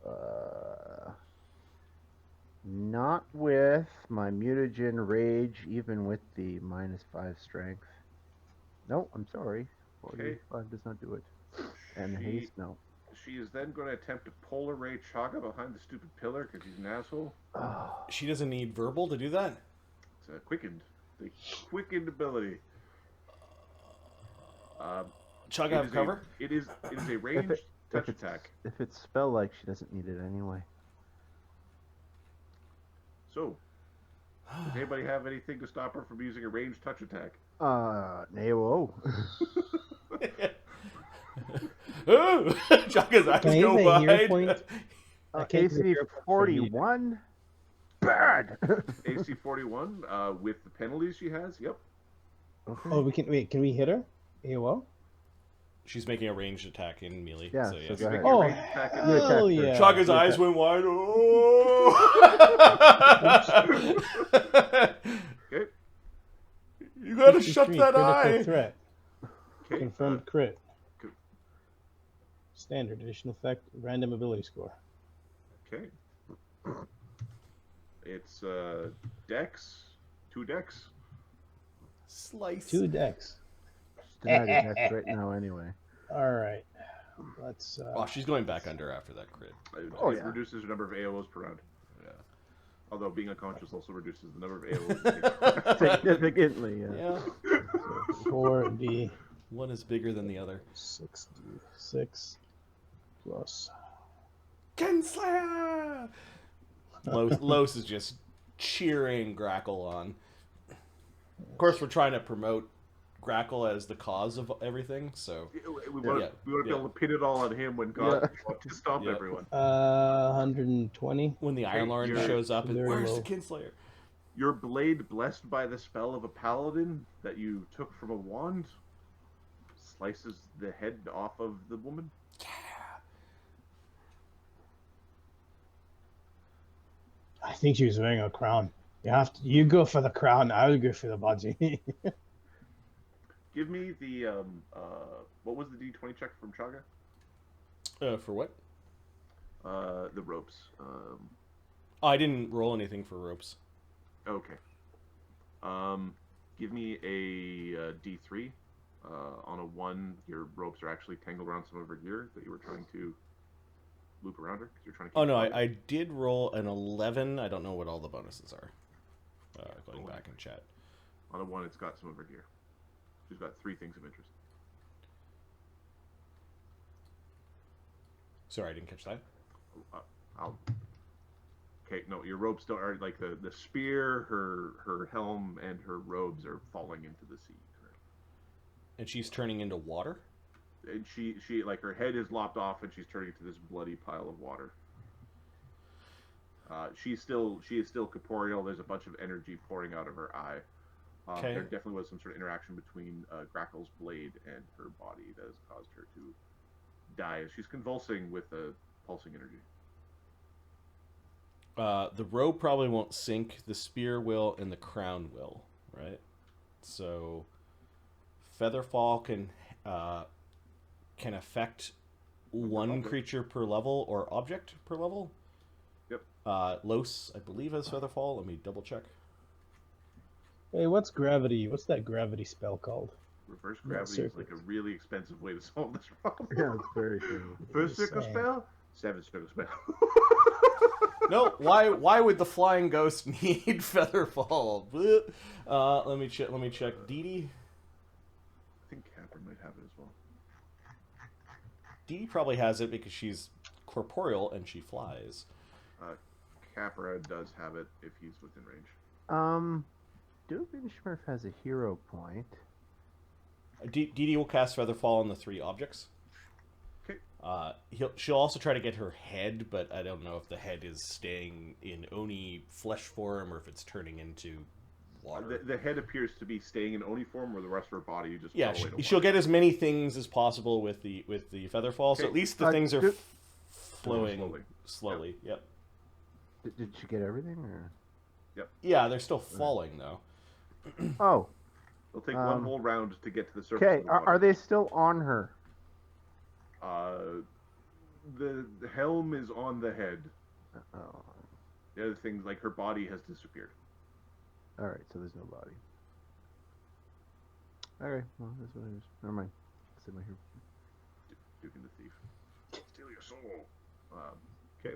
not with my mutagen rage, even with the -5 strength. No, I'm sorry. 45 does not do it. And the haste, no. She is then going to attempt to polar ray Chaga behind the stupid pillar because he's an asshole. She doesn't need verbal to do that? It's quickened. The quickened ability. Chug have cover? It is a ranged touch attack. If it's spell-like, she doesn't need it anyway. So, does anybody have anything to stop her from using a ranged touch attack? No. Oh! Chug's eyes Can I go use a hero wide. point? I can't use a AC hero point for me. 41. Bad. AC 41 with the penalties she has. Yep. Okay. Oh, we can wait. Can we hit her? AOL. She's making a ranged attack in melee. Yeah, so so yes. go ahead. Oh, Ranged attack in hell attack yeah! Chug's eyes went wide. Oh! Okay. You gotta shut 53 that critical eye. Threat. Okay. Confirmed crit. Good. Standard additional effect. Random ability score. Okay. It's Dex. 2 Dex. Slice. 2 decks. Denied attack right now anyway. All right. Let's. Oh, she's going back under after that crit. It reduces the number of AOs per round. Yeah. Although being unconscious also reduces the number of AOs. Significantly, yeah. Yeah. 4d One is bigger than the other. 6d6 plus. Kinslayer! Los is just cheering Grakkel on. Of course, we're trying to promote Grakkel as the cause of everything, so... We want to be able to pin it all on him when God wants to stop Yeah. everyone. 120. When the Iron Lord you're shows up, and very where's low. the Kinslayer? Your blade, blessed by the spell of a paladin that you took from a wand, slices the head off of the woman. I think she was wearing a crown. You go for the crown. I would go for the body. Give me the what was the D20 check from Chaga? For what? The ropes. Oh, I didn't roll anything for ropes. Okay. Give me a D3. On a 1, your ropes are actually tangled around some of her gear that you were trying to loop around her because you're trying to. Oh no, I did roll an 11. I don't know what all the bonuses are. Going back in chat. On a 1, it's got some of her gear. She's got 3 things of interest. Sorry, I didn't catch that. Okay, no, your ropes don't are like the spear, her helm, and her robes are falling into the sea. Correct? And she's turning into water? And she like her head is lopped off and she's turning into this bloody pile of water. She is still corporeal. There's a bunch of energy pouring out of her eye. Okay. There definitely was some sort of interaction between Grakkel's blade and her body that has caused her to die as she's convulsing with a pulsing energy. The robe probably won't sink. The spear will, and the crown will, right? So, Featherfall can affect one creature per level or object per level. Yep. Los, I believe, has Featherfall. Let me double check. Hey, what's gravity? What's that gravity spell called? Reverse gravity is like a really expensive way to solve this problem. Yeah, it's very true. First circle Insane. spell, 7 circle spell. No, why would the flying ghost need Featherfall? Let me check. Dee Dee? I think Capra might have it as well. Dee Dee probably has it because she's corporeal and she flies. Capra does have it if he's within range. Dubenschmurf has a hero point. Dee Dee will cast Featherfall on the 3 objects. Okay. She'll also try to get her head, but I don't know if the head is staying in Oni flesh form or if it's turning into water. The head appears to be staying in Oni form, or the rest of her body you just Yeah, fall away to she'll water. get as many things as possible with the Featherfall, so Okay. at least the things are flowing slowly. slowly. Yep. Did she get everything, or? Yeah, they're still falling though. Oh, It'll take one whole round to get to the surface. Okay, of the water. are they still on her? The helm is on the head. Oh, The other things, like her body has disappeared. all right. So there's no body. Okay, well that's what it is. Never mind. Sit right here. Duke and the thief. Steal your soul. Okay.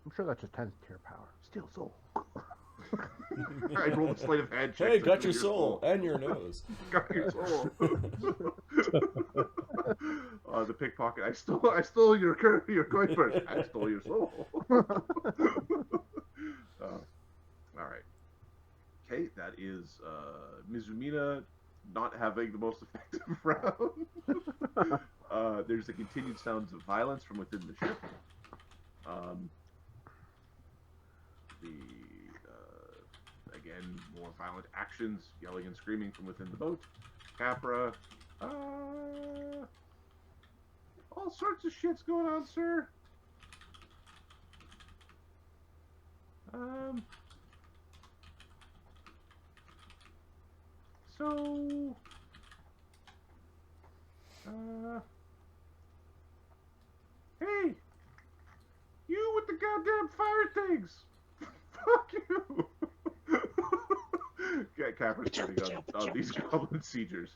I'm sure that's a 10th tier power. Steal soul. I rolled a sleight of hand check. Hey, to got steal your soul and your nose. Got your soul. The pickpocket. I stole your coin purse. I stole your soul. All right. Okay, that is Mizumina not having the most effective round. There's the continued sounds of violence from within the ship. Again, more violent actions, yelling and screaming from within the boat. Capra. All sorts of shit's going on, sir. So, hey, you with the goddamn fire things. Fuck you. Capra's turning on these goblin siegers.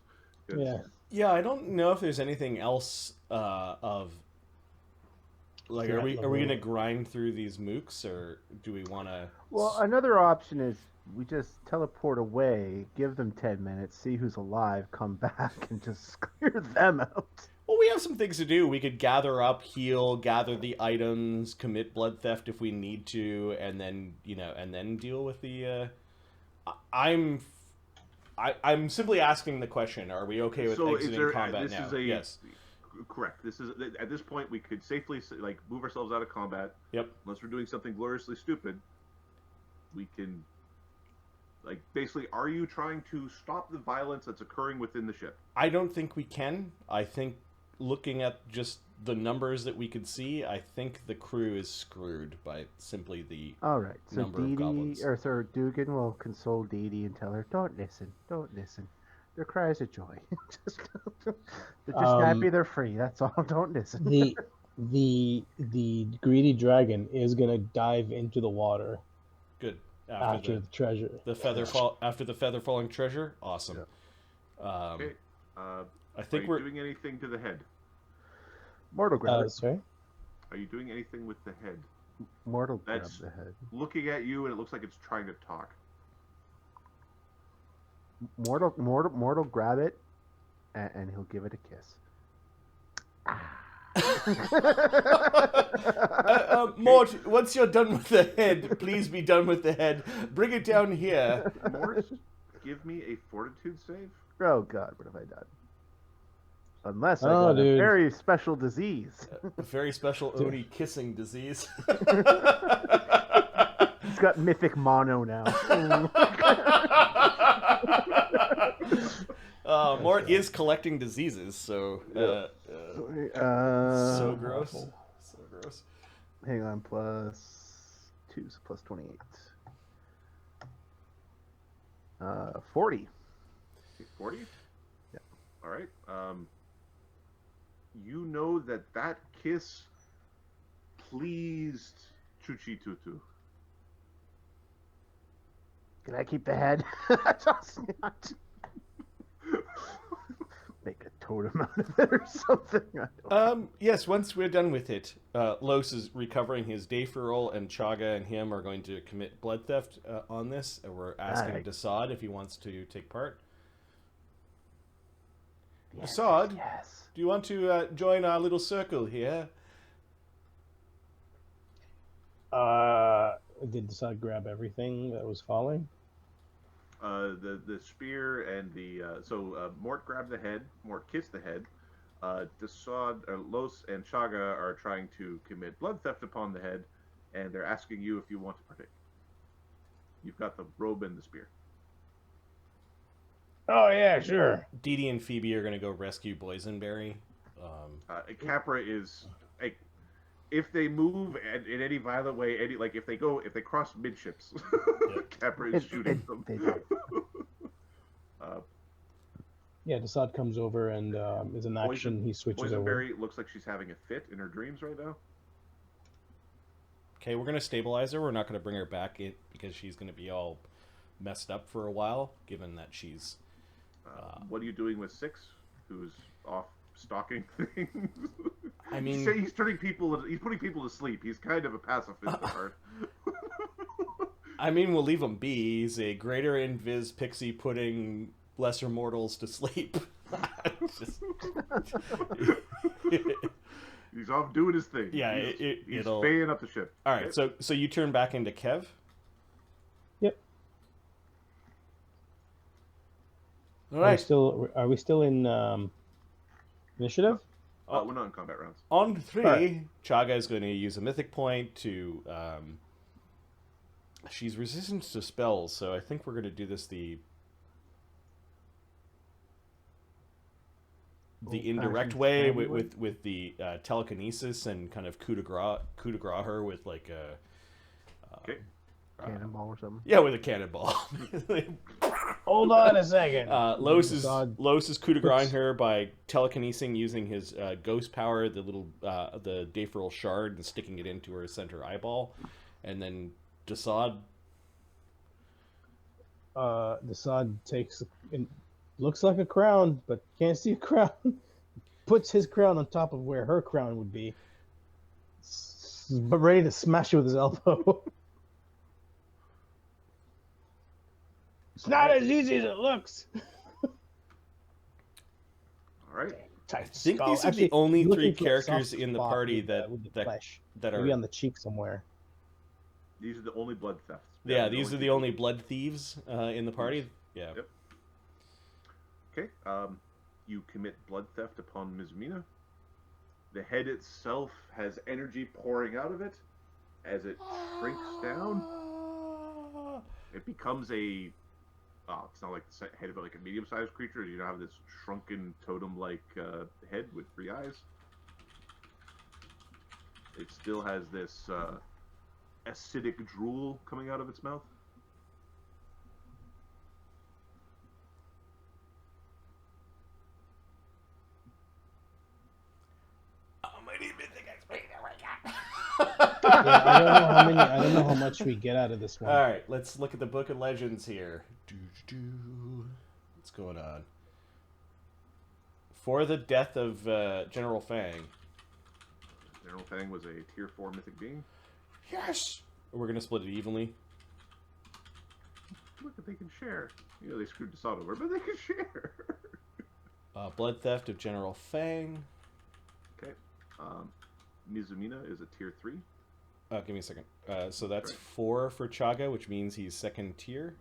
Yeah. Yeah, I don't know if there's anything else of like, are we gonna grind through these mooks, or do we want to? Well, another option is we just teleport away, give them 10 minutes, see who's alive, come back, and just clear them out. Well, we have some things to do. We could gather up, heal, gather the items, commit blood theft if we need to, and then deal with the. I'm simply asking the question: are we okay with exiting combat now? Yes. Correct. This is at this point we could safely move ourselves out of combat. Yep. Unless we're doing something gloriously stupid, we can. Basically, are you trying to stop the violence that's occurring within the ship? I don't think we can. I think looking at just the numbers that we could see, I think the crew is screwed by simply the All right. So number of goblins. Sir Dugan will console Dee Dee and tell her, "Don't listen. Their cries of joy. They're just happy they're free. That's all. Don't listen." The greedy dragon is gonna dive into the water. Good. After the treasure. After the feather falling treasure. Awesome. Yeah. Okay. I think we're doing anything to the head. Mortal grab. Sorry. Are you doing anything with the head? Mortal That's grab the head. Looking at you, and it looks like it's trying to talk. Mortal grab it, and he'll give it a kiss. Mort, once you're done with the head, please be done with the head. Bring it down here. Mort, give me a fortitude save. Oh God, what have I done? Unless I got a very special disease. A very special Odie kissing disease. He's got mythic mono now. Mort is collecting diseases, so so gross. So gross. Hang on, +2, so +28. 40. 40? Yeah. All right. You know that kiss pleased Chuchi-Tutu. Can I keep the head? Just not. Make a totem out of it or something. Yes, once we're done with it, Los is recovering his day for roll, and Chaga and him are going to commit blood theft on this. And we're asking Desaad if he wants to take part. Desaad, yes. Do you want to join our little circle here? Did Desaad grab everything that was falling? The spear and the Mort grabbed the head. Mort kissed the head. Desaad, Los, and Chaga are trying to commit blood theft upon the head, and they're asking you if you want to partake. You've got the robe and the spear. Oh yeah, sure. Dee Dee and Phoebe are going to go rescue Boysenberry. Capra is if they move in any violent way, if they cross midships, Capra is shooting them. Yeah, Desaad comes over and is in action. He switches over. Boysenberry looks like she's having a fit in her dreams right now. Okay, we're going to stabilize her. We're not going to bring her back in because she's going to be all messed up for a while, given that she's... What are you doing with Six, who's off stalking things? I mean... he's putting people to sleep. He's kind of a pacifist at heart. I mean, we'll leave him be. He's a greater invis pixie putting lesser mortals to sleep. He's off doing his thing. Yeah, he's baying up the ship. All right, okay. so you turn back into Kev. Yep. All right. Are we still in initiative? We're not in combat rounds. On 3, right. Chaga is going to use a mythic point to. She's resistant to spells, so I think we're going to do this the indirect way with the telekinesis and kind of coup de grace her with like a Cannonball or something. Yeah, with a cannonball. Hold on a second. Los is coup de grace her by telekinesing using his ghost power, the Dayferal shard, and sticking it into her center eyeball, and then Desaad. Desaad takes looks like a crown, but can't see a crown. Puts his crown on top of where her crown would be, but ready to smash it with his elbow. It's not as easy as it looks. All right. I think these are the only 3 characters in the party that are maybe on the cheek somewhere. These are the only blood thefts. Yeah, these are the only blood thieves in the party. Yeah. Yep. Okay. You commit blood theft upon Mizumina. The head itself has energy pouring out of it. As it shrinks down, it becomes a... it's not like the head of like a medium-sized creature. You don't have this shrunken totem-like head with 3 eyes. It still has this acidic drool coming out of its mouth. Yeah, I don't know how much we get out of this one. All right, let's look at the Book of Legends here. What's going on? For the death of General Fang. Admiral Fang was a tier 4 mythic being. Yes! We're going to split it evenly. Look, they can share. You know, they screwed Desaad over, but they can share. Blood theft of General Fang. Okay. Mizumina is a tier 3. Give me a second. So that's 4 for Chaga, which means he's 2nd tier.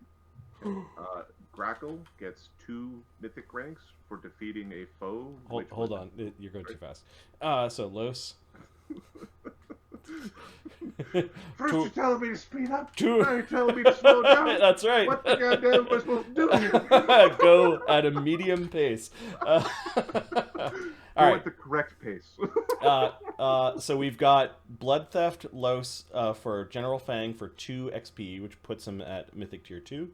Grakkel gets 2 mythic ranks for defeating a foe. Hold on, you're going too fast. So Los. First you're telling me to speed up, 2. now you're telling me to slow down. That's right. What the goddamn am I supposed to do here? Go at a medium pace. All right. At the correct pace. So we've got Blood Theft Los for General Fang for 2 XP, which puts him at Mythic Tier 2,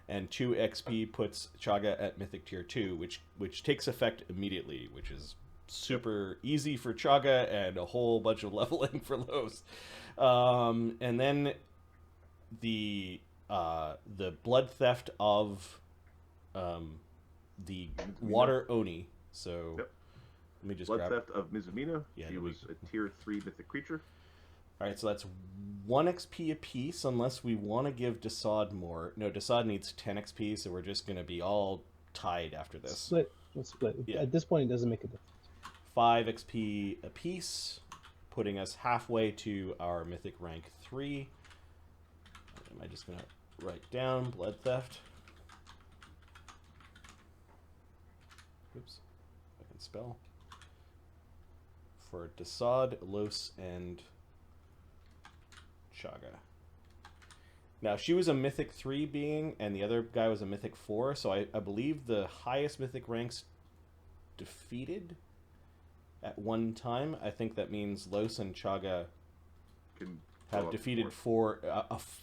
and 2 XP puts Chaga at Mythic Tier 2, which takes effect immediately, which is super easy for Chaga and a whole bunch of leveling for Los. And then the Blood Theft of the Water Oni. So. Yep. Let me just Blood Theft of Mizumina. Yeah, he was a tier 3 mythic creature. Alright, so that's 1 XP apiece, unless we want to give Desaad more. No, Desaad needs 10 XP, so we're just going to be all tied after this. Split. Let's split. Yeah. At this point, it doesn't make a difference. 5 XP apiece, putting us halfway to our mythic rank 3. Am I just going to write down Blood Theft? Oops, I can spell. For Desaad, Los, and Chaga. Now, she was a Mythic 3 being, and the other guy was a Mythic 4, so I believe the highest Mythic ranks defeated at one time. I think that means Los and Chaga can have defeated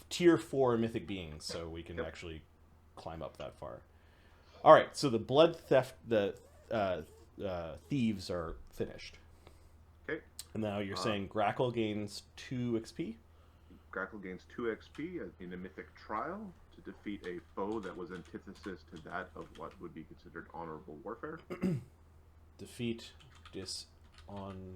tier 4 Mythic beings, so we can actually climb up that far. All right, so the blood theft, the thieves are finished. Okay. And now you're saying Grakkel gains 2 XP? Grakkel gains 2 XP in a mythic trial to defeat a foe that was antithesis to that of what would be considered honorable warfare. Defeat dishonorable